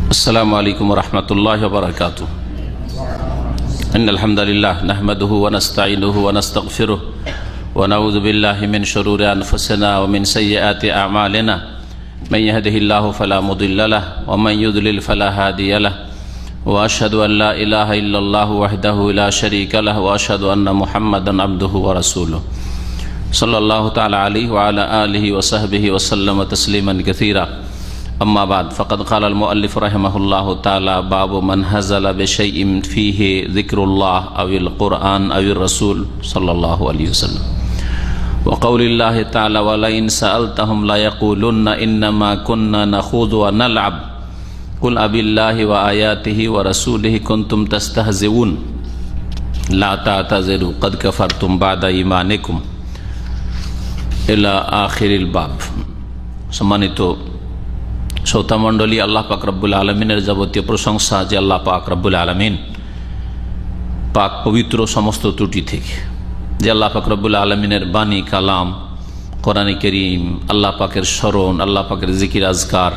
अस्सलामु अलैकुम वरहमतुल्लाहि वबरकातुहू। इन्नल हम्दुलिल्लाह नहमदुहु व नस्तईनुहु व नस्तगफिरुहु व नऊज़ु बिल्लाहि मिन शुरूरि अनफुसिना व मिन सय्यिआति अअमालिना मन यहदिहिल्लाहु फला मुदिल्ल लहु व मन युद्लिल फला हादिय लहु व अशहदु अन ला इलाहा इल्लल्लाहु वहदहु ला शरीका लहु व अशहदु अन्न मुहम्मदन अब्दुहु व रसूलुहु सल्लल्लाहु तआला अलैहि व अला आलिहि व सहबिहि व सल्लम तस्लीमन कसीरा। अम्मा बाद फ़क़द क़ालल मुअल्लिफ़ रहिमहुल्लाहु तआला बाबु मन हज़ला बिशैइन फ़ीहि ज़िक्रुल्लाह अविल क़ुरआन अविर रसूल सल्लल्लाहु अलैहि वसल्लम व क़ौलिल्लाहि तआला वलइन सअल्तहुम लयक़ूलुन्ना इन्नमा कुन्ना नख़ूज़ु व नलअब क़ुल अबिल्लाहि व आयातिहि व रसूलिहि कुन्तुम तस्तहज़िऊन ला तातज़िरू क़द कफ़रतुम बादा ईमानिकुम इला आखिरिल बाब। सम्मानित श्रोतामंडলী, আল্লাহ পাক রব্বুল আলমিনের যাবতীয় প্রশংসা যে আল্লাহ পাক রব্বুল আলমিন পাক পবিত্র সমস্ত ত্রুটি থেকে, যে আল্লাহ পাক রব্বুল আলমিনের বাণী কালাম কোরআন কারীম, আল্লাহ পাকের স্মরণ, আল্লাহ পাকের জিকির আজকার,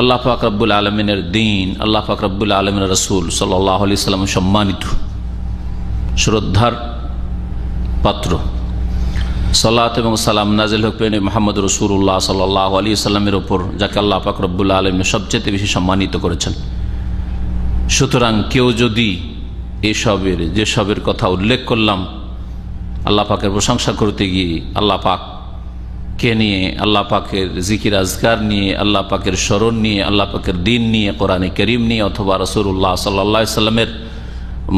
আল্লাহ পাক রব্বুল আলমিনের দিন, আল্লাহ পাক রব্বুল আলমিনের রসুল সাল্লাল্লাহু আলাইহি সাল্লাম সম্মানিত শ্রদ্ধার পাত্র। সালাত এবং সালাম নাজিল হোক প্রিয় মুহাম্মদ রাসূলুল্লাহ সাল্লাল্লাহু আলাইহি সাল্লামের ওপর, যাকে আল্লাহ পাক রব্বুল আলামিন সবচেয়ে বেশি সম্মানিত করেছেন। সুতরাং কেউ যদি এসবের যেসবের কথা উল্লেখ করলাম, আল্লাহ পাকের প্রশংসা করতে গিয়ে আল্লাহ পাককে নিয়ে, আল্লাহ পাকের জিকির আজকার নিয়ে, আল্লাহ পাকের স্মরণ নিয়ে, আল্লাহ পাকের দিন নিয়ে, কোরআনে কারীম নিয়ে, অথবা রাসূলুল্লাহ সাল্লাল্লাহু আলাইহি সাল্লামের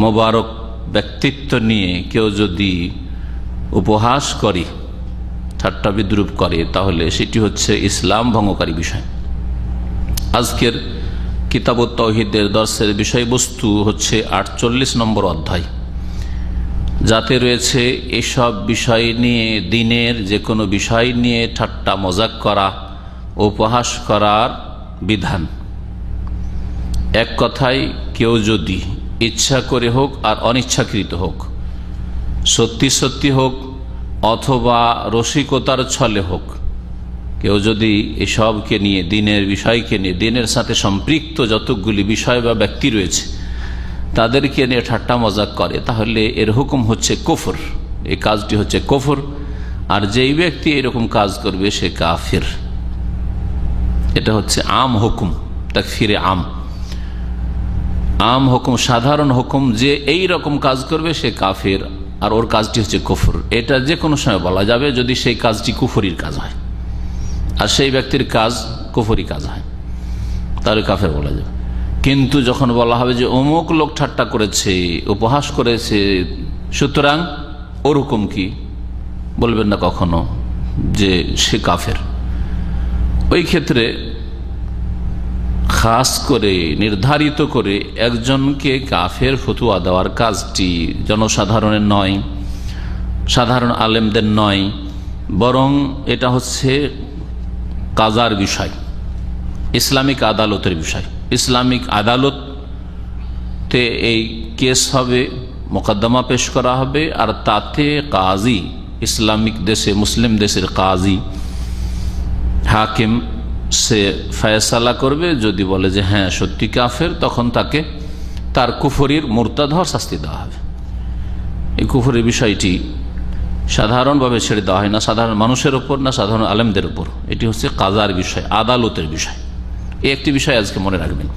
মোবারক ব্যক্তিত্ব নিয়ে কেউ যদি উপহাস করে, ঠাট্টা বিদ্রুপ করে, তাহলে সেটি হচ্ছে ইসলাম ভঙ্গকারী বিষয়। আজকের কিতাবুত তাওহীদের দর্সের বিষয়বস্তু হচ্ছে 48 নম্বর অধ্যায়, যাতে রয়েছে এসব বিষয় নিয়ে, দিনের যে কোনো বিষয় নিয়ে ঠাট্টা মজাক করা, উপহাস করার বিধান। এক কথায়, কেউ যদি ইচ্ছা করে হোক আর অনিচ্ছাকৃত হোক, সত্যি সত্যি হোক অথবা রসিকতার ছলে হোক, কেউ যদি এসবকে নিয়ে, দিনের বিষয়কে নিয়ে, দিনের সাথে সম্পৃক্ত যতগুলি বিষয় বা ব্যক্তি রয়েছে তাদেরকে নিয়ে ঠাট্টা মজাক করে, তাহলে এর হুকুম হচ্ছে কুফর। এই কাজটি হচ্ছে কুফর, আর যেই ব্যক্তি এরকম কাজ করবে সে কাফির। এটা হচ্ছে আম হুকুম, তাকফিরে আম হুকুম, সাধারণ হুকুম, যে এই রকম কাজ করবে সে কাফির, আর ওর কাজটি হচ্ছে কুফর। এটা যে কোনো সময় বলা যাবে যদি সেই কাজটি কুফরির কাজ হয়, আর সেই ব্যক্তির কাজ কুফরি কাজ হয়, তাহলে কাফের বলা যাবে। কিন্তু যখন বলা হবে যে অমুক লোক ঠাট্টা করেছে, উপহাস করেছে, সুতরাং ওর হুকুম কি, বলবেন না কখনো যে সে কাফের। ওই ক্ষেত্রে খাস করে নির্ধারিত করে একজনকে কাফের ফতোয়া দেওয়ার কাজটি জনসাধারণের নয়, সাধারণ আলেমদের নয়, বরং এটা হচ্ছে কাজার বিষয়, ইসলামিক আদালতের বিষয়। ইসলামিক আদালতে এই কেস হবে, মোকদ্দমা পেশ করা হবে, আর তাতে কাজী, ইসলামিক দেশে, মুসলিম দেশের কাজী, হাকিম, সে ফয়সালা করবে। যদি বলে যে হ্যাঁ সত্যি কাফের, তখন তাকে তার কুফরির মুরতাদ হওয়ার শাস্তি দেওয়া হবে। এই কুফরির বিষয়টি সাধারণভাবে ছেড়ে দেওয়া হয় না সাধারণ মানুষের ওপর, না সাধারণ আলেমদের ওপর। এটি হচ্ছে কাজার বিষয়, আদালতের বিষয়। এই একটি বিষয় আজকে মনে রাখবেন।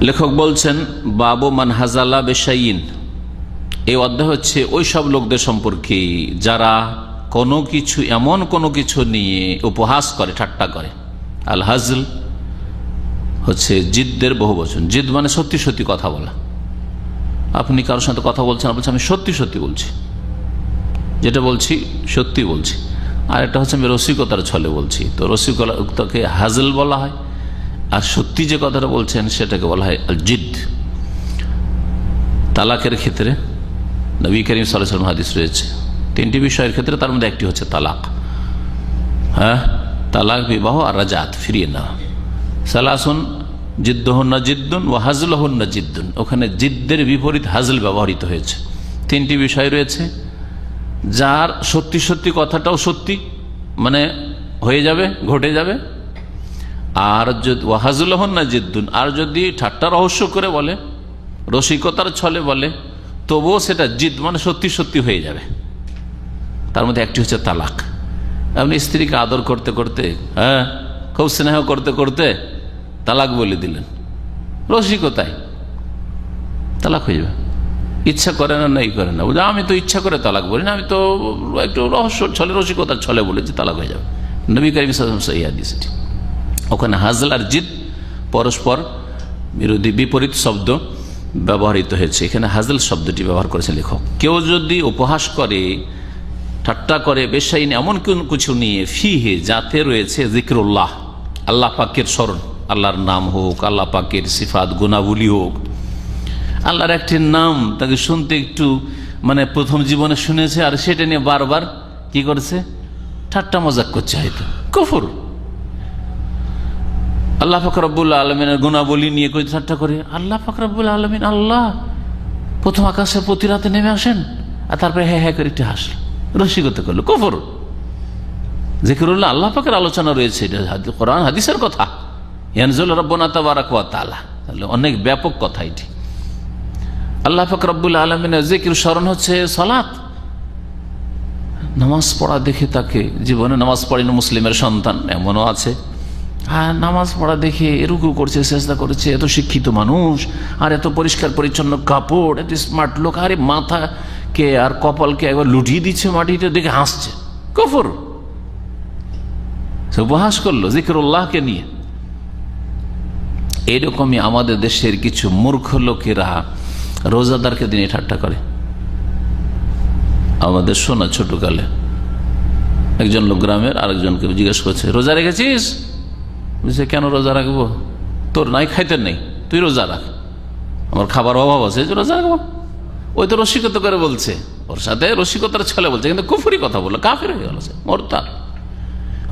লেখক বলছেন বাবু মান হাজালা বিশাইইন, এই অধ্যায় হচ্ছে ওই সব লোকদের সম্পর্কে যারা কোনো কিছু, এমন কোনো কিছু নিয়ে উপহাস করে, ঠাট্টা করে। আল হাজল হচ্ছে জিদ্দের বহু বচন। জিদ মানে সত্যি সত্যি কথা বলা। আপনি কারোর সাথে কথা বলছেন, বলছেন আমি সত্যি সত্যি বলছি, যেটা বলছি সত্যি বলছি। আর একটা হচ্ছে আমি রসিকতার ছলে বলছি, তো রসিকতাকে হাজল বলা হয়। আর সত্যি যে কথাটা বলছেন সেটাকে বলা হয় আল জিদ। তালাকের ক্ষেত্রে নবী করিম সাল্লাল্লাহু আলাইহি ওয়াসাল্লাম হাদিস রয়েছে 3টি বিষয়ের ক্ষেত্রে, তার মধ্যে একটি হচ্ছে তালাক। হ্যাঁ, তালাক, বিবাহ আর রাজাত, ফিরিয়ে নেওয়া। সালাসুন জিদ্দুহুন্না জিদ্দুন ওয়া হাজলুহুন্না জিদ্দুন, ওখানে জিদ্দের বিপরীত হাজল ব্যবহৃত হয়েছে। 3টি বিষয় রয়েছে, যার সত্যি সত্যি কথাটাও সত্যি, মানে হয়ে যাবে, ঘটে যাবে, আর যদি ওয়াহাজুলহন্না জিদ্দুন, আর যদি ঠাট্টা রহস্য করে বলে, রসিকতার ছলে বলে, তবুও সেটা জিদ মানে সত্যি সত্যি হয়ে যাবে। তার মধ্যে একটি হচ্ছে তালাক। আপনি স্ত্রীকে আদর করতে করতে, হ্যাঁ, খুব স্নেহ করতে করতে তালাক বলে দিলেন, রসিকতায় তালাক হয়ে যাবে। ইচ্ছা করে না, নাই করে না, আমি তো ইচ্ছা করে তালাক বলি না, আমি তো একটু রহস্য ছলে রসিকতার ছলে বলেছি, তালাক হয়ে যাবে। নবী করিম সাল্লাল্লাহু আলাইহি ওয়াসাল্লাম সহিহ হাদিস। ওখানে হাজল আর জিদ পরস্পর বিরোধী বিপরীত শব্দ ব্যবহৃত হয়েছে, এখানে হাজল শব্দটি ব্যবহার করেছে লেখক। কেউ যদি উপহাস করে, ঠাট্টা করে, বেশাইন এমন কিছু নিয়ে, ফিহে যাতে রয়েছে জিক্রুল্লাহ, আল্লাহ পাকের স্মরণ, আল্লাহর নাম হোক, আল্লাহ পাকের সিফাত গুণাবলী হোক, আল্লাহর একটি নাম তাকে শুনতে একটু মানে প্রথম জীবনে শুনেছে, আর সেটা নিয়ে বারবার কি করছে, ঠাট্টা মজাক করছে, হয়তো কুফর। আল্লাহ পাক রব্বুল আলামিনের গুণাবলী নিয়ে কই ঠাট্টা করে, আল্লাহ পাক রব্বুল আলামিন আল্লাহ প্রথম আকাশে প্রতি রাতে নেমে আসেন, আর তারপরে হ্যাঁ হ্যাঁ করে একটু হাসল, রসিকতা করলো, কুফর। যিকরুল্লাহ আল্লাহ পাকের আলোচনা রয়েছে, এটা কোরআন হাদিসের কথা, ইয়ানজুল রাব্বুনা তাবারাকা ওয়া তাআলা, তাহলে অনেক ব্যাপক কথা এটি। আল্লাহ পাক রব্বুল আলামিনের জিকির স্মরণ হচ্ছে সালাত, নামাজ পড়া দেখে তাকে, জীবনে নামাজ পড়েনি মুসলিমের সন্তান এমনও আছে, হ্যাঁ, নামাজ পড়া দেখে রুকু করছে, সেজদা করেছে, এত শিক্ষিত মানুষ, আর এত পরিষ্কার পরিচ্ছন্ন কাপড়, এত স্মার্ট লোক, আরে মাথাকে আর কপালকে একবার লুটিয়ে দিচ্ছে মাটিতে, দেখে হাসছে, কুফর। সে উপহাস করলো যিকরুল্লাহকে নিয়ে। এইরকমই আমাদের দেশের কিছু মূর্খ লোকেরা রোজাদারকে দিনে ঠাট্টা করে। আমাদের শোনা ছোটকালে একজন লোক গ্রামের আরেকজনকে জিজ্ঞেস করছে, রোজা রেখেছিস? বুঝছে, কেন রোজা রাখবো, তোর নাই খাইতে নেই, তুই রোজা রাখ, আমার খাবার অভাব আছে, রোজা রাখবো। ওই তো রসিকতা করে বলছে, ওর সাথে রসিকতার ছলে বলছে, কিন্তু কুফরি কথা বললো, কাফির হয়ে গেল সে, মোরতাদ।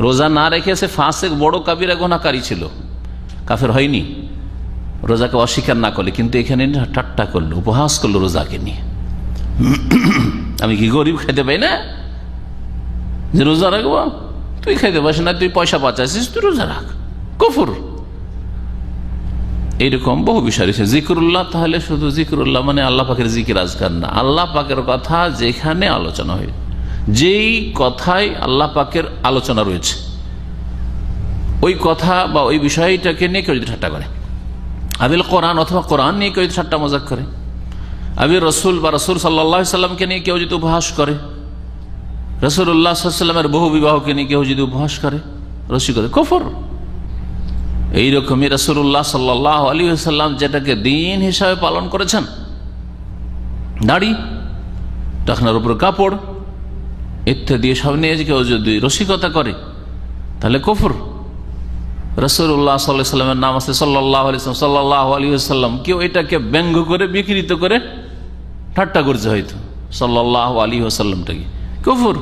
রোজা না রেখে সে ফাসেক, বড় কাবিরা গুনাহকারী ছিল, কাফের হয়নি রোজাকে অস্বীকার না করলে, কিন্তু এখানে ঠাট্টা করলো, উপহাস করলো রোজাকে নিয়ে। আমি কি গরিব, খাইতে পাই না যে রোজা রাখবো? তুই খাইতে পারিস না, তুই পয়সা বাঁচাইছিস, তুই রোজা রাখ, কুফর। এইরকম বহু বিষয় রয়েছে। জিকরুল্লাহ, তাহলে শুধু জিকরুল্লাহ মানে আল্লাহ পাকের জিকির আজকার না, আল্লাহ পাকের কথা যেখানে আলোচনা হয়, যেই কথায় আল্লাহ পাকের আলোচনা রয়েছে, ওই কথা বা ওই বিষয়টাকে নিয়ে কেউ যদি ঠাট্টা করে, আবিল কোরআন অথবা কোরআন নিয়ে কেউ যদি ঠাট্টা মজাক করে, আবির রসুল বা রসুল সাল্লাল্লাহু আলাইহি সাল্লামকে নিয়ে কেউ যদি উপহাস করে, রাসূলুল্লাহ সাল্লাল্লাহু আলাইহি সাল্লামের বহু বিবাহকে নিয়ে কেউ যদি উপহাস করে, রসিকতা, কুফর। এইরকমই রাসূলুল্লাহ সাল্লাল্লাহু আলাইহি ওয়াসাল্লাম যেটাকে দিন হিসাবে পালন করেছেন, দাড়ি, টাকনার উপর কাপড় ইত্যাদি সব নিয়ে কেউ যদি রসিকতা করে, তাহলে কুফর। রাসূলুল্লাহ সাল্লাল্লাহু আলাইহি ওয়াসাল্লামের নাম আছে সাল্লাল্লাহু আলাইহি ওয়াসাল্লাম, কেউ এটাকে ব্যঙ্গ করে, বিকৃত করে ঠাট্টা করছে, হয়তো সাল্লাল্লাহু আলাইহি ওয়াসাল্লামটাকে, কুফর।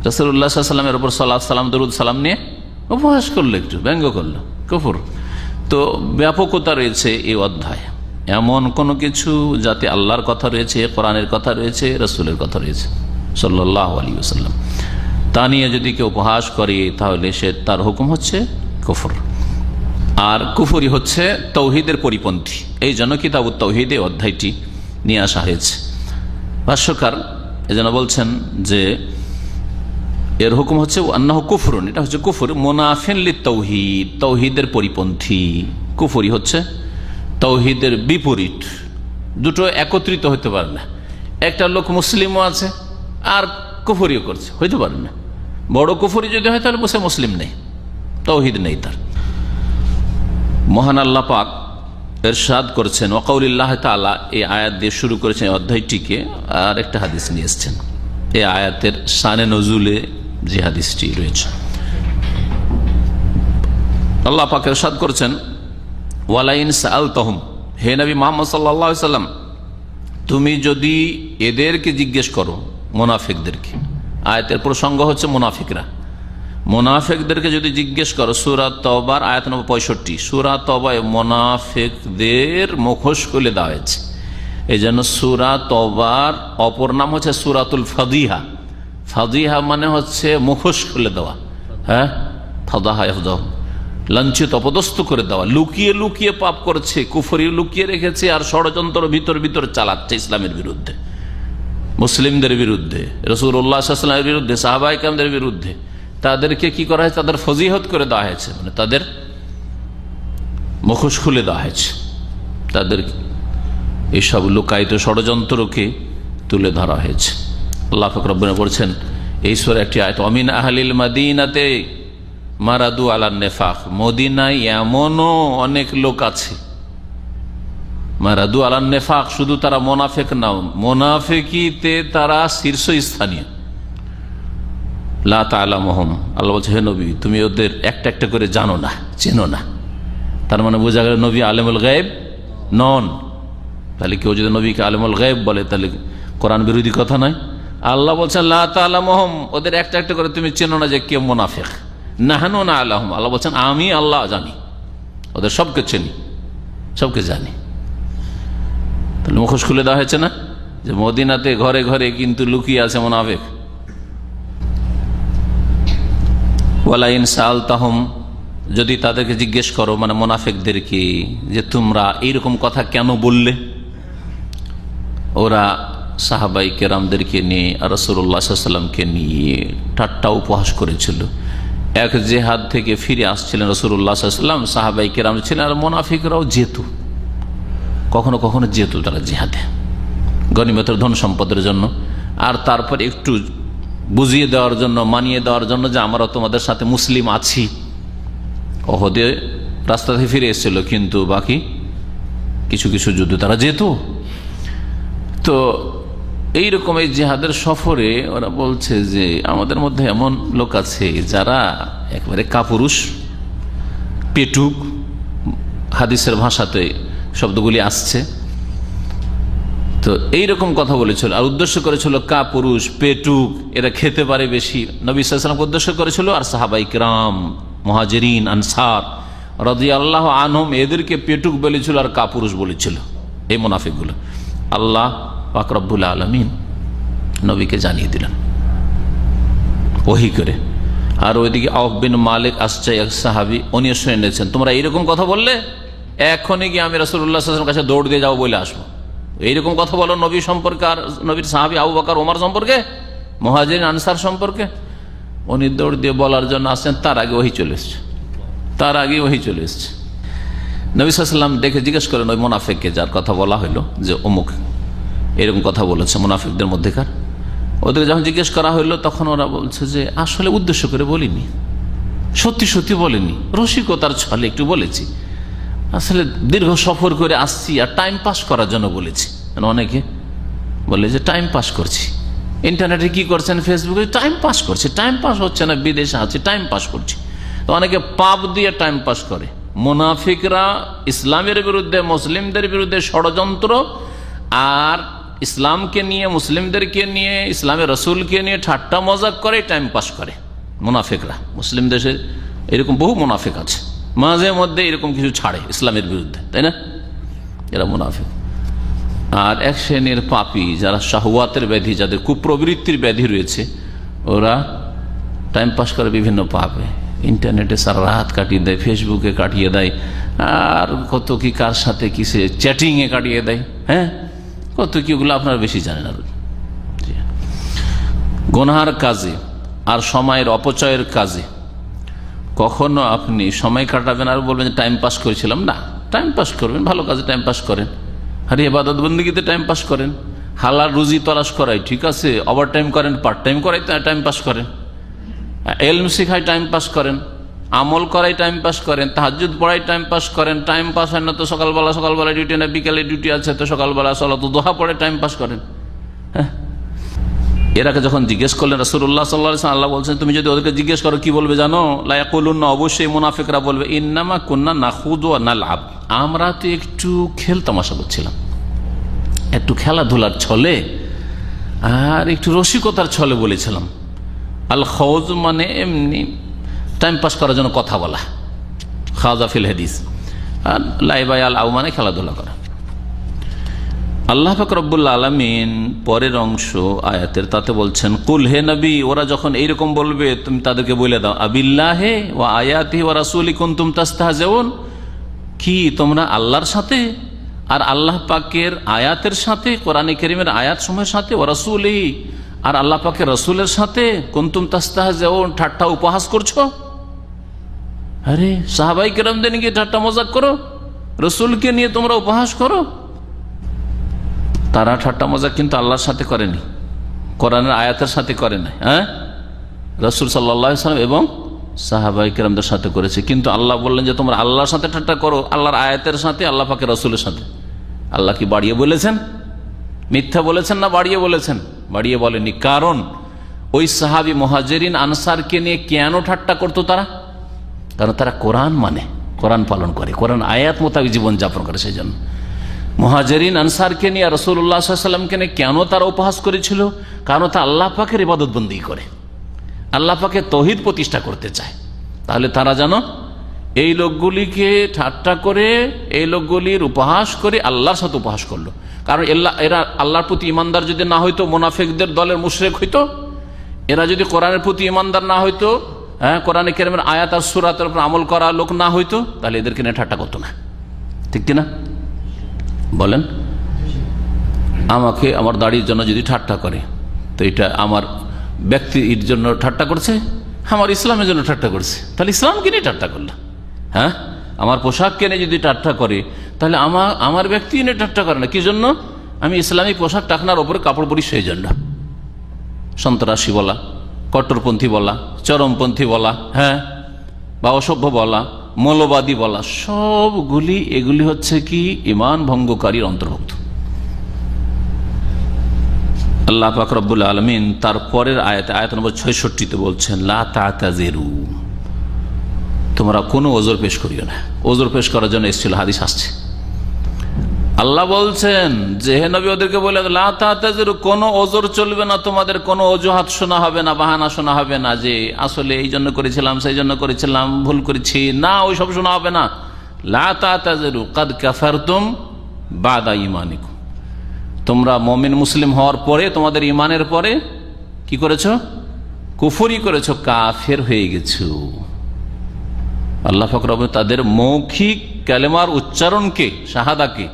রাসূলুল্লাহ সাল্লাল্লাহু আলাইহি ওয়াসাল্লামের উপর সালাত সালাম দরুদ সালাম নিয়ে উপহাস করলো, একটু ব্যঙ্গ করলো, কুফর। তো ব্যাপকতা রয়েছে এই অধ্যায়, এমন কোনো কিছু যাতে আল্লাহর কথা রয়েছে, কোরআনের কথা রয়েছে, রাসূলের কথা রয়েছে সাল্লাল্লাহু আলাইহি ওয়াসাল্লাম, তা নিয়ে যদি কেউ উপহাস করে, তাহলে সে, তার হুকুম হচ্ছে কুফর। আর কুফরি হচ্ছে তৌহিদের পরিপন্থী। এই জন্য কিতাবুত তাওহীদে অধ্যায়টি নিয়ে আসা হয়েছে। ভাষ্যকার এজন্য বলছেন যে এর হুকুম হচ্ছে আন্নাহু কুফরুন, এটা হচ্ছে কুফর মুনাফিন লিত-তাওহীদ, তাওহীদের পরিপন্থী। কুফরি হচ্ছে তাওহীদের বিপরীত, দুটো একত্রিত হতে পারে না। একটা লোক মুসলিমও আছে আর কুফরিও করছে, হইতে পারে না। বড় কুফরি যদি হয় তাহলে বসে মুসলিম নেই, তাওহীদ নেই তার। মহান আল্লাহ পাক ইরশাদ করেছেন ওয়াকাউলিল্লাহ তাআলা, এই আয়াত দিয়ে শুরু করেছেন অধ্যায়টিকে, আর একটা হাদিস নিয়ে এসেছেন। এই আয়াতের শানে নজুলে যে হাদিসটি রয়েছে, আল্লাহ পাক ইরশাদ করেছেন ওয়ালাইন সাআলতাহুম, হে নবী মুহাম্মদ সাল্লাল্লাহু আলাইহি ওয়াসাল্লাম, তুমি যদি এদেরকে জিজ্ঞেস করো, মুনাফিকদেরকে, আয়াতের প্রসঙ্গ হচ্ছে মুনাফিকরা, মুনাফিকদেরকে যদি জিজ্ঞেস করো, সূরা তাওবার আয়াত নম্বর 65, সূরা তাওবায় মুনাফিকদের মুখোশ খুলে দেওয়া হয়েছে। এই জন্য সূরা তাওবার অপর নাম হচ্ছে সূরাতুল ফাদিহা। ফাদিহা মানে হচ্ছে মুখোশ খুলে দেওয়া, হ্যাঁ, ফাদাহা ইয়াফদাহু, লাঞ্ছিত অপদস্থ করে দেওয়া, লুকিয়ে লুকিয়ে পাপ করছে, কুফরি লুকিয়ে রেখেছে আর ষড়যন্ত্র ভিতর ভিতর চালাচ্ছে ইসলামের বিরুদ্ধে, মুসলিমদের বিরুদ্ধে, রাসূলুল্লাহ সাল্লাল্লাহু আলাইহি ওয়াসাল্লামের বিরুদ্ধে, সাহাবায়ে কেরামদের বিরুদ্ধে। তাদেরকে কি করা হয়েছে? তাদের ফজিহত করে দেওয়া হয়েছে, মানে তাদের মুখোশ খুলে দেওয়া হয়েছে, তাদের এইসব লুকায়িত ষড়যন্ত্রকে তুলে ধরা হয়েছে। আল্লাহ পাক রব্বুল আলামিন বলছেন এই সূরা একটি আয়াত, অমিন আহলিল মাদিনাতে মারাদু আলান নিফাক, মদিনায় এমনও অনেক লোক আছে, মারাদু আলান নিফাক, শুধু তারা মোনাফেক না, মোনাফেকিতে তারা শীর্ষস্থানীয়। লা তা'লামুহুম, আল্লাহ বলছে হে নবী তুমি ওদের একটা একটা করে জানো না, চেনো না। তার মানে বোঝা গেল নবী আলেমুল গায়েব নন। তাহলে কেউ যদি নবীকে আলেমুল গায়েব বলে তাহলে কোরআন বিরোধী কথা নয়। আল্লাহ বলছেন লা তা'লামুহুম, ওদের একটা একটা করে তুমি চেনো না যে কে মুনাফিক। নাহনু না'লামুহুম, আল্লাহ বলছেন আমি আল্লাহ জানি, ওদের সবকে চিনি, সবকে জানি। তাহলে মুখোশ খুলে দেওয়া হয়েছে না, যে মদিনাতে ঘরে ঘরে কিন্তু লুকিয়ে আছে মুনাফিক। ওয়ালা ইন সাআলতাহুম, যদি তাদেরকে জিজ্ঞেস করো, মানে মুনাফিকদেরকে, যে তোমরা এইরকম কথা কেন বললে, ওরা সাহাবাই কেরামদেরকে নিয়ে আর রাসূলুল্লাহ সাল্লাল্লাহু আলাইহি ওয়াসাল্লামকে নিয়ে ঠাট্টা উপহাস করেছিল। এক জিহাদ থেকে ফিরে আসছিলেন রাসূলুল্লাহ সাল্লাল্লাহু আলাইহি ওয়াসাল্লাম, সাহাবাই কেরাম ছিলেন, আর মুনাফিকরাও যেত, কখনো কখনো যেত তারা জিহাদে গনিমতের ধন সম্পদের জন্য, আর তারপর একটু বুঝিয়ে দেওয়ার জন্য, মানিয়ে দেওয়ার জন্য যে আমরা তোমাদের সাথে মুসলিম আছি। ওহদে রাস্তা থেকে ফিরে এসেছিল, কিন্তু বাকি কিছু কিছু যুদ্ধ তারা যেত। তো এইরকম এই জিহাদের সফরে ওরা বলছে যে আমাদের মধ্যে এমন লোক আছে যারা একেবারে কাপুরুষ, পেটুক, হাদিসের ভাষাতে শব্দগুলি আসছে। তো এইরকম কথা বলেছিল, আর উদ্দেশ্য করেছিল কাপুরুষ, পেটুক, এরা খেতে পারে বেশি। নবী সাল্লাল্লাহু আলাইহি ওয়াসাল্লামকে উদ্দেশ্য করেছিল, আর সাহাবাই কিরাম, মুহাজিরিন, আনসার রাদিয়াল্লাহু আনহুম, এদেরকে পেটুক বলেছিল আর কাপুরুষ বলেছিল এই মুনাফিকগুলো। আল্লাহ পাক রব্বুল আলামিন নবীকে জানিয়ে দিলেন ওহী করে। আর ওইদিকে আওফ বিন মালিক আসছে, এক সাহাবী, উনি শুনে নিয়েছেন তোমরা এইরকম কথা বললে, এখনই গিয়ে আমি রাসূলুল্লাহ সাল্লাল্লাহু আলাইহি ওয়াসাল্লামের কাছে দৌড় দিয়ে যাবো বলে আসবো। এইরকম কথা বলো নবী সম্পর্কে, আর নবীর সাহাবী আবু বকর, ওমর সম্পর্কে, মুহাজিরিন, আনসার সম্পর্কে। উনি দৌড় দিয়ে বলার জন্য আসছেন, তার আগে ওহী চলে এসছে, তার আগে ওহী চলে এসছে। নবী সাল্লাল্লাহু আলাইহি ওয়াসাল্লাম দেখে জিজ্ঞেস করেন ওই মুনাফিককে, যার কথা বলা হলো যে অমুক এরকম কথা বলেছে মুনাফিকদের মধ্যেকার, ওদেরকে যখন জিজ্ঞেস করা হইলো তখন ওরা বলছে যে আসলে উদ্দেশ্য করে বলিনি, সত্যি সত্যি বলিনি, রসিকতার ছলে একটু বলেছি, আসলে দীর্ঘ সফর করে আসছি আর টাইম পাস করার জন্য বলেছি। অনেকে বলে যে টাইম পাস করছি, ইন্টারনেটে কি করছেন, ফেসবুকে টাইম পাস করছি, টাইম পাস হচ্ছে না, বিদেশে আছি, টাইম পাস করছি। তো অনেকে পাপ দিয়ে টাইম পাস করে। মুনাফিকরা ইসলামের বিরুদ্ধে, মুসলিমদের বিরুদ্ধে ষড়যন্ত্র, আর ইসলামকে নিয়ে, মুসলিমদেরকে নিয়ে, ইসলামের রসুলকে নিয়ে ঠাট্টা মজাক করে, টাইম পাস করে মুনাফিকরা। মুসলিম দেশে এরকম বহু মুনাফিক আছে, মাঝে মধ্যে এরকম কিছু ছাড়ে ইসলামের বিরুদ্ধে, তাই না? এরা মুনাফিক। আর এক শ্রেণীর পাপী, যারা শাহওয়াতের ব্যাধি, যাদের কুপ্রবৃত্তির ব্যাধি রয়েছে, ওরা টাইম পাস করে বিভিন্ন পাপে, ইন্টারনেটে সারা রাত কাটিয়ে দেয়, ফেসবুকে কাটিয়ে দেয়, আর কত কি কার সাথে কিসে চ্যাটিংয়ে কাটিয়ে দেয়, হ্যাঁ, কত কি, ওগুলো আপনারা বেশি জানেন। আর গুনাহার কাজে আর সময়ের অপচয়ের কাজে কখনো আপনি সময় কাটাবেন আর বলবেন টাইম পাস করেছিলাম না। টাইম পাস করবেন, ভালো কাজে টাইম পাস করেন, আর ইবাদত বন্দেগীতে টাইম পাস করেন, হালাল রুজি তলাশ করাই ঠিক আছে, ওভার টাইম করেন, পার্ট টাইম করাই টাইম পাস করেন, এলম শিখাই টাইম পাস করেন, আমল করাই টাইম পাস করেন, তাহাজ্জুদ পড়াই টাইম পাস করেন। টাইম পাস হয় না তো সকালবেলা ডিউটি না, বিকালে ডিউটি আছে তো সকালবেলা সালাতুদ দুহা পড়ে টাইম পাস করেন। হ্যাঁ, এর আগে যখন জিজ্ঞেস করলেন রাসূলুল্লাহ সাল্লাল্লাহু আলাইহি ওয়াসাল্লাম, আল্লাহ বলছেন তুমি যদি ওদেরকে জিজ্ঞেস করো কি বলবে জানো? লা ইয়াকুলুন্না, অবশ্যই মুনাফিকরা বলবে ইন্নামা কুন্না নাখুদু ওয়া নালআব, আমরা তো একটু খেল তামাশা করছিলাম, একটু খেলাধুলার ছলে আর একটু রসিকতার ছলে বলেছিলাম। আল খৌজ মানে এমনি টাইম পাস করার জন্য কথা বলা, খাজা ফিল হাদিস, আর লাইবাই আল আউ মানে খেলাধুলা করা। আল্লাহ পাক রব্বুল আলামিন পরের অংশ আয়াতের তাতে বলছেন, কুল হে নবী, ওরা যখন এইরকম বলবে তুমি তাদেরকে বলে দাও, আবিল্লাহে ওয়া আয়াতিহি ওয়া রাসূলি কুনতুম তাস্তাহজিউন, কি তোমরা আল্লাহর সাথে আর আল্লাহ পাকের আয়াতের সাথে, কোরআনে কারীমের আয়াত সমূহের সাথে, ওয়া রাসূলিহি আর আল্লাহ পাকের রাসূলের সাথে কুনতুম তাস্তাহজিউন ঠাট্টা উপহাস করছো? আরে সাহাবায়ে কেরামদের নিয়ে ঠাট্টা মজাক করো, রাসূলকে নিয়ে তোমরা উপহাস করো। তারা ঠাট্টা মজাক কিন্তু আল্লাহর সাথে করেনি, কোরআনের আয়াতের সাথে করে নাই। রাসূল সাল্লাল্লাহু আলাইহি ওয়াসাল্লাম এবং সাহাবায়ে কেরামদের সাথে করেছে। কিন্তু আল্লাহ বললেন যে তোমরা আল্লাহর সাথে ঠাট্টা করো, আল্লাহর আয়াতের সাথে, আল্লাহ পাকের রাসূলের সাথে। আল্লাহ কি বাড়িয়ে বলেছেন? মিথ্যা বলেছেন না বাড়িয়ে বলেছেন? বাড়িয়ে বলেনি। কারণ ওই সাহাবী মুহাজিরিন আনসারকে নিয়ে কেন ঠাট্টা করতো তারা? কারণ তারা কোরআন মানে, কোরআন পালন করে, কোরআন আয়াত মোতাবেক জীবনযাপন করে। সেই জন্য মুহাজিরিন আনসারকে নিয়ে, রাসূলুল্লাহ সাল্লাল্লাহু আলাইহি ওয়াসাল্লামকে নিয়ে কেন তারা উপহাস করেছিল? কারণ তা আল্লাহ পাকের ইবাদত বন্দেগী করে, আল্লাহ পাকের তৌহিদ প্রতিষ্ঠা করতে চায়। তাহলে তারা যেন এই লোকগুলিকে ঠাট্টা করে, এই লোকগুলির উপহাস করে আল্লাহর সাথে উপহাস করলো। কারণ এরা আল্লাহর প্রতি ইমানদার যদি না হইতো, মুনাফিকদের দলের মুশরিক হইতো। এরা যদি কোরআনের প্রতি ইমানদার না হইতো, কোরআনে কারীমের আয়াত আর সূরাতের উপর আমল করা লোক না হইতো, তাহলে এদেরকে নিয়ে ঠাট্টা করতো না। ঠিক কিনা বলেন? আমাকে আমার দাড়ির জন্য যদি ঠাট্টা করে, তো এটা আমার ব্যক্তির জন্য ঠাট্টা করছে, আমার ইসলামের জন্য ঠাট্টা করছে, তাহলে ইসলামকে নিয়ে ঠাট্টা করলো। আমার পোশাককে নিয়ে যদি ঠাট্টা করে, তাহলে আমার ব্যক্তি নিয়ে ঠাট্টা করে না। কি জন্য? আমি ইসলামী পোশাক টাকনার ওপরে কাপড় পরি, সেই জন্য। সন্ত্রাসী বলা, কট্টরপন্থী বলা, চরমপন্থী বলা, বা অসভ্য বলা, মৌলবাদী বলা, সবগুলি এগুলি হচ্ছে কি ঈমান ভঙ্গকারীর অন্তর্ভুক্ত। আল্লাহ পাক রব্বুল আলামিন তারপরের আয়াত নম্বর ৬৬-তে বলছেন, লা তা'তাযিরু, তোমরা কোনো ওজর পেশ করিও না। ওজর পেশ করার জন্য এসেছিল, হাদিস আসছে। আল্লাহ বলছেন যে হে নবী ওদেরকে বলে, লা তা'তাযিরু, কোনো ওজর চলবে না তোমাদের, কোনো অজুহাত শোনা হবে না, বাহানা শোনা হবে না, যে আসলে এই জন্য করেছিলাম, সেই জন্য করেছিলাম, ভুল করেছি, না, ওই সব শোনা হবে না। লা তা'তাযিরু কাদ কাফারতুম বাদা ঈমানিকুম, তোমরা মুমিন মুসলিম হওয়ার পরে, তোমাদের ঈমানের পরে কি করেছো? কুফরি করেছো, কাফের হয়ে গেছো। আল্লাহ পাক রব্বুল তাদের মৌখিক কালেমার উচ্চারণকে, শাহাদাকে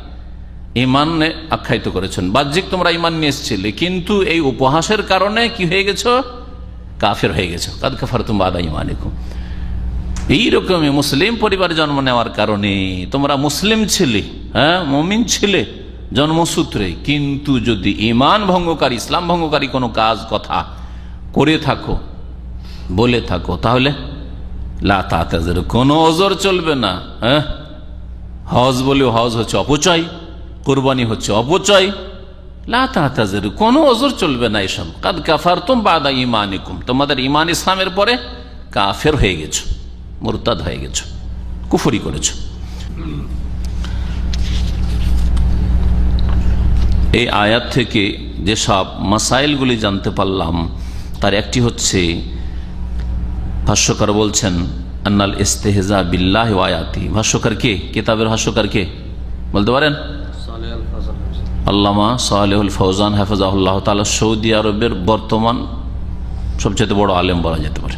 ঈমানে আখ্যায়িত করেছেন। বাহ্যিক তোমরা ঈমান নিয়ে এসেছিলে, কিন্তু এই উপহাসের কারণে কি হয়ে গেছো? কাফের হয়ে গেছো। কাদ কাফারতুম বাদা ঈমানিকুম। এইরকমই মুসলিম পরিবারে জন্ম নেওয়ার কারণে তোমরা মুসলিম ছিলে, মুমিন ছিলে জন্মসূত্রে, কিন্তু যদি ঈমান ভঙ্গকারী, ইসলাম ভঙ্গকারী কোনো কাজ কথা করে থাকো, বলে থাকো, তাহলে লা তা'তাযিরু, কোনো ওজর চলবে না। হজ বলে হজ হচ্ছে অপচয়, কুরবানি হচ্ছে অপচয়, লা তা'তাযিরু, কোনো ওজর চলবে না এসব। কাদ কাফারতুম বাদা ঈমানিকুম, তোমাদের ঈমান ইসলামের পরে কাফের হয়ে গেছো, মুরতাদ হয়ে গেছো, কুফরি করেছো। এই আয়াত থেকে যেসব মাসাইলগুলি জানতে পারলাম, তার একটি হচ্ছে, ভাষ্যকার বলছেন, আন্নাল ইস্তেহজা বিল্লাহি ওয়া আয়াতিহি। ভাষ্যকার কে? কিতাবের ভাষ্যকার কে বলতে পারেন? আল্লামা সালেহুল ফৌজান হাফিজাহুল্লাহ তাআলা, সৌদি আরবের বর্তমান সবচেয়ে বড় আলেম বলা যেতে পারে।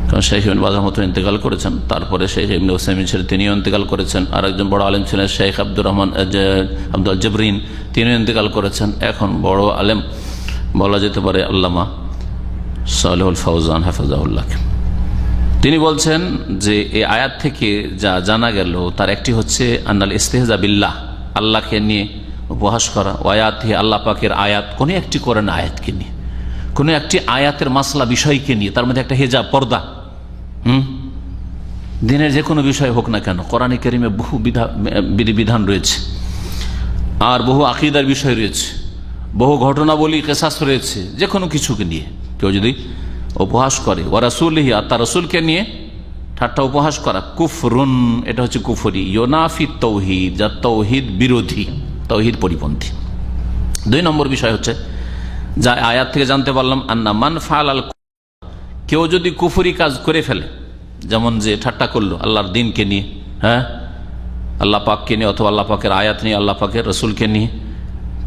কারণ শেখ ইবনে বাজ রহমাতুল্লাহ ইন্তেকাল করেছেন, তারপরে শেখ ইবনে উসাইমিন ছিলেন, তিনিও ইন্তেকাল করেছেন। আর একজন বড় আলেম ছিলেন শেখ আব্দুল জবরিন, তিনিও ইন্তেকাল করেছেন। এখন বড় আলেম বলা যেতে পারে আল্লামা সালেহুল ফৌজান হাফিজাহুল্লাহ। তিনি বলছেন যে এই আয়াত থেকে যা জানা গেল, তার একটি হচ্ছে আন্নাল ইস্তেহজা বিল্লাহ, আল্লাহকে নিয়ে উপহাস করা, আয়াতিহি, আল্লাহ পাকের আয়াত, কোনো একটি কোরআন আয়াতকে নিয়ে, কোনো একটি আয়াতের মাসলা বিষয়কে নিয়ে, তার মধ্যে একটা হেজাব, পর্দা, দিনের যে কোনো বিষয় হোক না কেন, কোরআনে কারীমে বহু বিধিবিধান রয়েছে, আর বহু আকীদার বিষয় রয়েছে, বহু ঘটনাবলী, কিসাস রয়েছে, যে কোনো কিছুকে নিয়ে কেউ যদি উপহাস করে, ওয়া রাসূলিহি, আর তার রাসূলকে নিয়ে ঠাট্টা উপহাস করা, কুফরুন, এটা হচ্ছে কুফরি, ইউনাফি তাওহীদ, যা তাওহীদ বিরোধী, তাওহীদ পরিপন্থী। 2 নম্বর বিষয় হচ্ছে, যা আয়াত থেকে জানতে পারলাম, আন্না মান ফাআলাল, কেউ যদি কুফরি কাজ করে ফেলে, যেমন যে ঠাট্টা করলো আল্লাহর দিনকে নিয়ে, আল্লাহ পাককে নিয়ে অথবা আল্লাহ পাকের আয়াত নিয়ে, আল্লাহ পাকের রসুলকে নিয়ে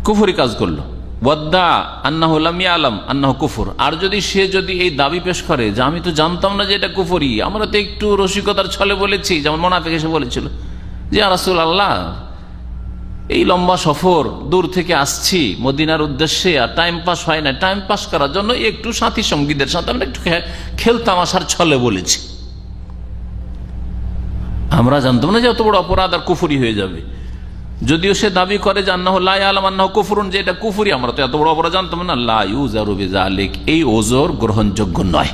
কুফরি কাজ করলো। ওয়াদ্দা আন্নাহু লাম ইয়ালাম আন্নাহু কুফর। আর যদি সে এই দাবি পেশ করে যে আমি তো জানতাম না যে এটা কুফরি, আমরা তো একটু রসিকতার ছলে বলেছি, যেমন মুনাফিক এসে বলেছিল যে ইয়া রাসূলুল্লাহ এই লম্বা সফর, দূর থেকে আসছি মদিনার উদ্দেশ্যে, আর টাইম পাস হয় না, টাইম পাস করার জন্য একটু সাথী সঙ্গীদের সাথে আমরা একটু খেলতামাশার ছলে বলেছি, আমরা জানতাম না যে এত বড় অপরাধ আর কুফরি হয়ে যাবে। যদিও সে দাবি করে যে আন্নাহু লা ইয়ালাম আন্নাহু কুফরুন, যে এটা কুফরি, আমরা তো এত বড় অপরাধ জানতাম না। লা ইউজারু বিযালিক, এই ওজর গ্রহণযোগ্য নয়।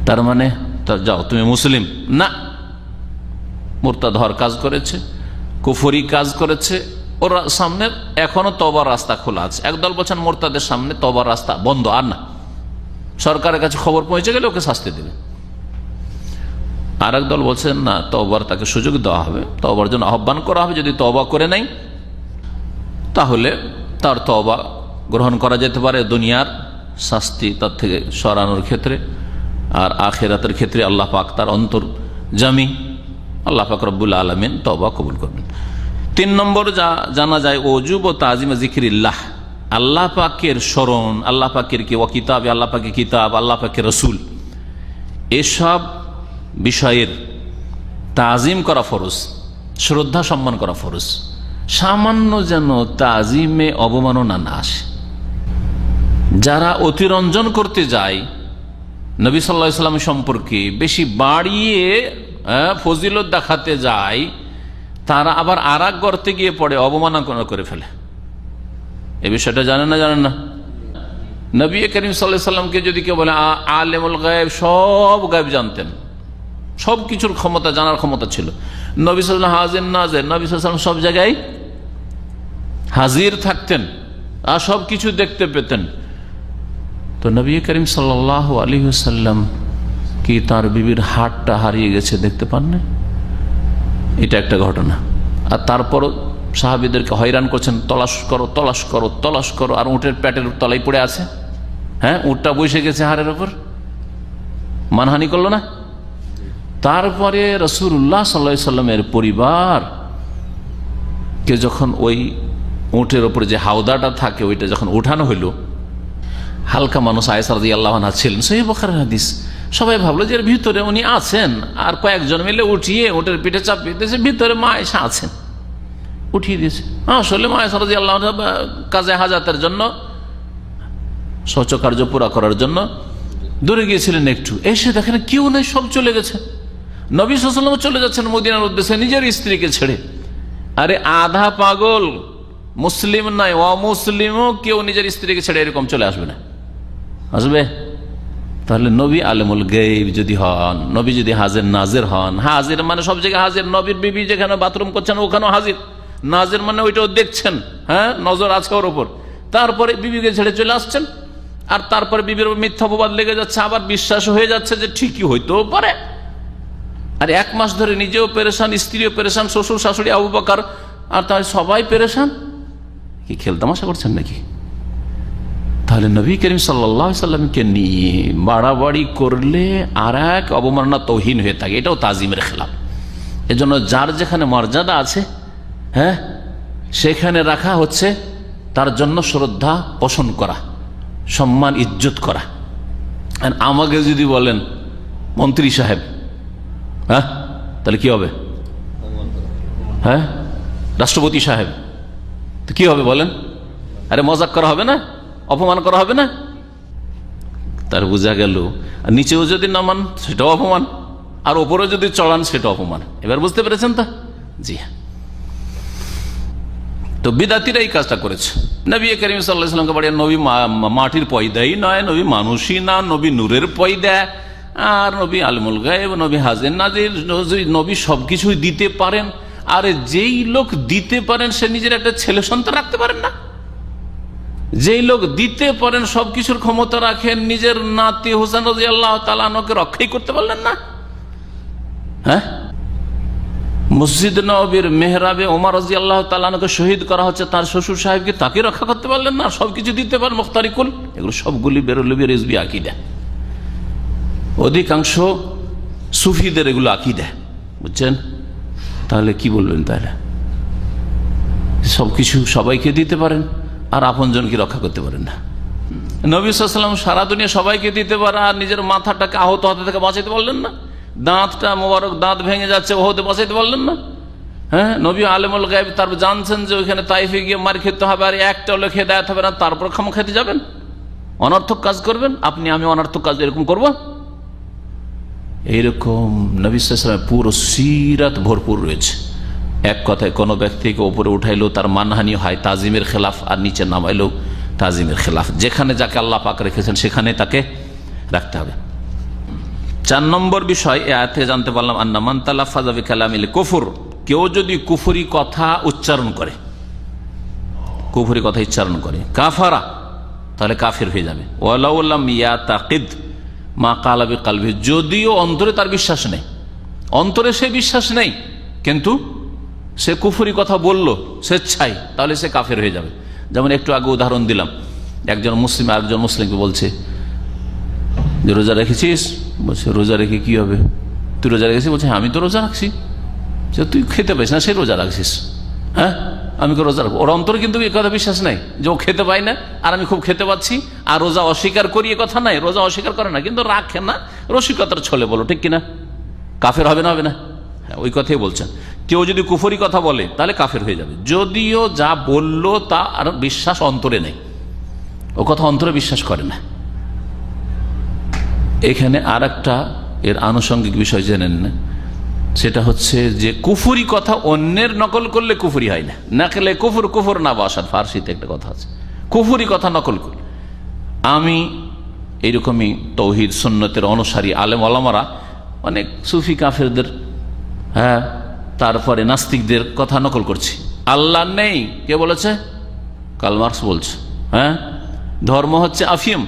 তার মানে যাও তুমি মুসলিম না, মুরতাদ হওয়ার কাজ করেছে, কুফরি কাজ করেছে, ওর সামনে এখনো তওবার রাস্তা খোলা আছে। একদল বলছেন মুরতাদের সামনে তওবার রাস্তা বন্ধ, আর না, সরকারের কাছে খবর পৌঁছে গেলে ওকে শাস্তি দেবে। আর এক দল বলছেন না, তওবার তাকে সুযোগ দেওয়া হবে, তওবার জন্য আহ্বান করা হবে। যদি তওবা করে নাই তাহলে তার তওবা গ্রহণ করা যেতে পারে দুনিয়ার শাস্তি তার থেকে সরানোর ক্ষেত্রে, আর আখিরাতের ক্ষেত্রে আল্লাহ পাক তার অন্তর জামি, আল্লাহ পাক রব্বুল আলামিন তওবা কবুল করবেন। 3 নম্বর যা জানা যায় ওজুব ও তাজিম যিকরিল্লাহ, আল্লাহ পাকের স্মরণ, আল্লাহ পাকের কি কিতাব, আল্লাহ পাকের কিতাব, আল্লাহ পাকের রসুল, এসব বিষয়ের তাজিম করা ফরজ, শ্রদ্ধা সম্মান করা ফরজ। সামান্য যেন তাজিমে অবমাননা না আসে। যারা অতিরঞ্জন করতে যায় নবী সাল্লাল্লাহু আলাইহি ওয়াসাল্লাম সম্পর্কে, বেশি বাড়িয়ে ফজিলত দেখাতে যায়, তারা আবার আরাক গর্তে গিয়ে পড়ে, অবমাননা করে ফেলে। এ বিষয়টা জানেন না? নবী করিম সাল্লাল্লাহু আলাইহি ওয়াসাল্লামকে যদি কেউ বলে আলেমুল গায়ব, সব গায়ব জানতেন, সব কিছুর ক্ষমতা, জানার ক্ষমতা ছিল, নবী সাল্লাল্লাহু আলাইহি ওয়াসাল্লাম হাজির নাজির, নবী সাল্লাল্লাহু আলাইহি ওয়াসাল্লাম সব জায়গায় হাজির থাকতেন আর সব কিছু দেখতে পেতেন, তো নবী করিম সাল্লাল্লাহু আলাইহি ওয়াসাল্লাম কি তার বিবির হাতটা হারিয়ে গেছে দেখতে পান না? এটা একটা ঘটনা। আর তারপরও সাহাবীদেরকে হয়রান করছেন, তলাশ করো তলাশ করো তলাশ করো, আর উটের পেটের তলায় পড়ে আছে। হ্যাঁ, উটটা বসে গেছে হাড়ের ওপর, মানহানি করলো না? তারপরে রাসূলুল্লাহ সাল্লাল্লাহু আলাইহি ওয়াসাল্লামের পরিবার কে যখন ওই উটের ওপরে যে হাওদাটা থাকে ওইটা যখন উঠানো হইল, হালকা মানুষ আয়েশা রাদিয়াল্লাহু আনহা ছিলেন, সহিহ বুখারীর হাদিস, সবাই ভাবলো যে এর ভিতরে উনি আছেন, আর কয়েকজন মিলে উঠিয়ে উটের পিঠে চাপিয়ে দিয়েছে, ভিতরে মা আয়েশা আছেন, উঠিয়ে দিয়েছে। আসলে মা আয়েশা রাদিয়াল্লাহু আনহা কাজে হাজাতের জন্য, শৌচকার্য পুরা করার জন্য দূরে গিয়েছিলেন একটু, এসে দেখেন কেউ নেই, সব চলে গেছে। নবী সাল্লাল্লাহু আলাইহি ওয়াসাল্লাম চলে যাচ্ছেন মদিনার উদ্দেশ্যে নিজের স্ত্রীকে ছেড়ে। আরে আধা পাগল মুসলিম নাই, অমুসলিমও কেউ নিজের স্ত্রীকে ছেড়ে এরকম চলে আসবে না, আসবে? তাহলে নবী আলেমুল গায়ব যদি হন, নবী যদি হাজির নাজির হন, হাজির মানে সব জায়গায় হাজির, নবীর বিবি যেখানে বাথরুম করছেন ওখানেও হাজির, নাজির মানে ওইটাও দেখছেন, হ্যাঁ, নজর আছে ওর ওপর, তারপরে বিবিকে ছেড়ে চলে আসছেন, আর তারপরে বিবির মিথ্যা অপবাদ লেগে যাচ্ছে, আবার বিশ্বাস হয়ে যাচ্ছে যে ঠিকই হইতেও পারে। আর 1 মাস ধরে নিজেও পেরেশান, স্ত্রীও পেরেশান, শ্বশুর শাশুড়ি আবু বকর আর তাই সবাই পেরেশান, কি খেলতামাশা করছেন নাকি? তাহলে নবী করিম সাল্লাল্লাহু আলাইহি ওয়াসাল্লামকে নিয়ে বাড়াবাড়ি করলে আর এক অবমাননা, তৌহিন হয়ে থাকে, এটাও তাজিমের খেলাফ। এজন্য যার যেখানে মর্যাদা আছে, হ্যাঁ, সেখানে রাখা হচ্ছে তার জন্য শ্রদ্ধা পোষণ করা, সম্মান ইজ্জত করা। আর আমাকে যদি বলেন মন্ত্রী সাহেব, হ্যাঁ, তাহলে কি হবে? হ্যাঁ, রাষ্ট্রপতি সাহেব, তো কি হবে বলেন? আরে মজাক করা হবে না, অপমান করা হবে না? তার বোঝা গেল নিচেও যদি নামান সেটাও অপমান, আর ওপরে যদি চড়ান সেটাও অপমান। এবার বুঝতে পেরেছেন তো? জি হ্যাঁ। তো বিদাতিরা এই কাজটা করেছে। নবী করিম সাল্লাল্লাহু আলাইহি ওয়াসাল্লামকে বাড়িয়ে নবী মাটির পয়দাই নয়, নবী মানুষই না, নবী নূরের পয়দা, আর নবী আলমুল গায়ব, নবী হাজির নাজির, নবী সবকিছুই দিতে পারেন। আর যেই লোক দিতে পারেন সে নিজের একটা ছেলে সন্তান রাখতে পারেন না? যেই লোক দিতে পারেন, সবকিছুর ক্ষমতা রাখেন, নিজের নাতি হোসেন রাদিয়াল্লাহু তাআলা আনহুকে রক্ষাই করতে পারলেন না? হ্যাঁ, মসজিদ নববীর মেহরাবে ওমর রাদিয়াল্লাহু তাআলা আনহুকে শহীদ করা হচ্ছে, তার শ্বশুর সাহেবকে তাকে রক্ষা করতে পারলেন না? সবকিছু দিতে পারেন, মুখতারিকুল, এগুলো সবগুলি বেরলবি রিজভি আকীদা। অধিকাংশ সুফিদের এগুলো আকীদা, বুঝছেন? তাহলে কি বলবেন? তাহলে সবকিছু সবাইকে দিতে পারেন আর আপনজনকে রক্ষা করতে পারেন না। নবী সাল্লাল্লাহু আলাইহি ওয়াসাল্লাম সারা দুনিয়া সবাইকে দিতে পারে আর নিজের মাথাটাকে আহত হতে থেকে বাঁচাইতে পারলেন না? দাঁতটা মোবারক, দাঁত ভেঙে যাচ্ছে, ওহদে বাঁচাইতে পারলেন না? হ্যাঁ, নবী আলেমুল গায়ব, তার জানছেন যে ওইখানে তাইফে গিয়ে মার খেতে হবে আর একটা লোক হেদায়েত হবে না, তারপর খামো খেতে যাবেন, অনর্থক কাজ করবেন? আপনি আমি অনর্থক কাজ এরকম করবো? এইরকম নবী সাল্লাল্লাহু আলাইহি ওয়াসাল্লামের পুরো সিরাত ভরপুর রয়েছে। এক কথায় কোনো ব্যক্তিকে উপরে উঠাইলেও তার মানহানি হয় তাজিমের খেলাফ, আর নিচে নামাইলেও তাজিমের খেলাফ। যেখানে যাকে আল্লাহ পাক রেখেছেন সেখানে তাকে রাখতে হবে। 4 নম্বর বিষয় এ আয়াত থেকে জানতে পারলাম, আন্না মান তালাফাযা বিকালামিল কুফর, কেউ যদি কুফরি কথা উচ্চারণ করে, কুফরি কথা উচ্চারণ করে, কাফারা, তাহলে কাফির হয়ে যাবে। ওয়ালাউ লাম ইয়াতাকিদ মা ক্বালা বিকলবিহি, যদিও অন্তরে তার বিশ্বাস নেই, অন্তরে সে বিশ্বাস নেই, কিন্তু সে কুফরি কথা বলল স্বেচ্ছায়, তাহলে সে কাফের হয়ে যাবে। যেমন একটু আগে উদাহরণ দিলাম, একজন মুসলিম আরেকজন মুসলিমকে বলছে যে রোজা রেখেছিস? বলছে রোজা রেখে কি হবে? তুই রোজা রেখেছিস? বলছে আমি তো রোজা রাখছি। যে তুই খেতে পাইস না, সে রোজা রাখছিস? হ্যাঁ, আমি কি রোজা রাখবো? ওর অন্তরে কিন্তু এ কথা বিশ্বাস নাই যে ও খেতে পাই না আর আমি খুব খেতে পাচ্ছি, আর রোজা অস্বীকার করি এ কথা নাই, রোজা অস্বীকার করে না কিন্তু রাখে না, রসিকতার ছলে, বলো ঠিক কিনা? কাফের হবে না? হবে না? হ্যাঁ, ওই কথাই বলছেন। কেউ যদি কুফরি কথা বলে তাহলে কাফের হয়ে যাবে, যদিও যা বলল তা আর বিশ্বাস অন্তরে নেই, ও কথা অন্তরে বিশ্বাস করে না। এখানে আর একটা এর আনুষঙ্গিক বিষয় জেনেন না, সেটা হচ্ছে যে কুফরি কথা অন্যের নকল করলে কুফরি হয় না। নাকলে কুফর, কুফর না বাসাদ, ফার্সিতে একটা কথা আছে, কুফরি কথা নকল করলে। আমি এইরকমই তৌহিদ সুন্নতের অনুসারী আলেম ওলামারা অনেক সুফি কাফেরদের, হ্যাঁ, তারপরে নাস্তিকদের কথা নকল করছি। আল্লাহ নেই কে বলেছে? কার্ল মার্কস বলছে। হ্যাঁ, ধর্ম হচ্ছে আফিম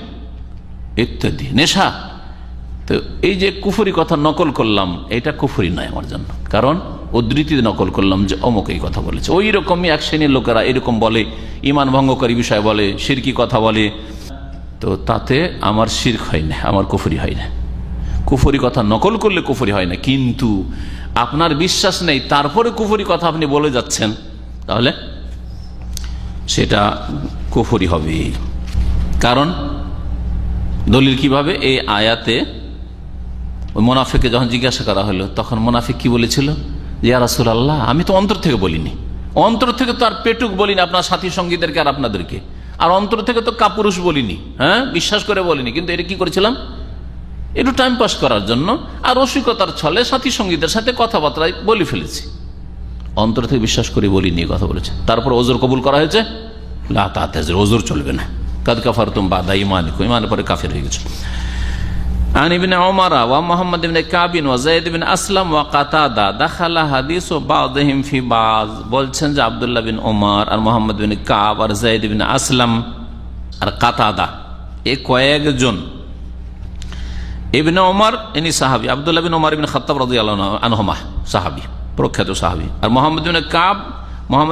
ইত্যাদি, নেশা। তো এই যে কুফরি কথা নকল করলাম, এটা কুফরি নয় আমার জন্য, কারণ উদ্ধৃতি নকল করলাম যে অমুক এই কথা বলেছে। ওই রকমই এক শ্রেণীর লোকেরা এরকম বলে, ইমান ভঙ্গকারী বিষয় বলে, শিরকি কথা বলে, তো তাতে আমার শিরক হয় না, আমার কুফরি হয় না। কুফরি কথা নকল করলে কুফরি হয় না, কিন্তু আপনার বিশ্বাস নেই তারপরে কুফরি কথা আপনি বলে যাচ্ছেন, তাহলে সেটা কুফরি হবে। কারণ দলিল কিভাবে? এই আয়াতে ওই মুনাফিককে যখন জিজ্ঞাসা করা হলো, তখন মুনাফিক কি বলেছিল? ইয়া রাসূলুল্লাহ, আমি তো অন্তর থেকে বলিনি, অন্তর থেকে তো আর পেটুক বলিনি আপনার সাথী সঙ্গীদেরকে আর আপনাদেরকে, আর অন্তর থেকে তো কাপুরুষ বলিনি, হ্যাঁ, বিশ্বাস করে বলিনি, কিন্তু এটা কি করেছিলাম? একটু টাইম পাস করার জন্য আর রসিকতার ছলে সাথী সঙ্গীদের সাথে কথাবার্তায় বলে ফেলেছি, অন্তর থেকে বিশ্বাস করে বলিনি কথা বলেছে। তারপর ওজর কবুল করা হয়েছে, লা তাতাযিরু, ওজর চলবে না, কাদ কাফারতুম বা'দা ঈমানিকুম, ঈমানের পরে কাফের হয়ে গেছে। আন ইবনে উমার ওয়া মুহাম্মদ ইবনে কাব ওয়া যায়েদ ইবনে আসলাম ওয়া কাতাদা দাখালা হাদিসু বা'দিহিম ফি বা'জ, বলছেন যে আব্দুল্লাহ বিন উমার আর মুহাম্মদ বিন কাব আর যায়েদ ইবনে আসলাম আর কাতাদা, এই কয়েকজন, ইবনে উমার ইনি সাহাবী, আব্দুল্লাহ বিন উমার ইবনে খাত্তাব রাদিয়াল্লাহু আনহুমা সাহাবী, প্রখ্যাত সাহাবী, আর মুহাম্মদ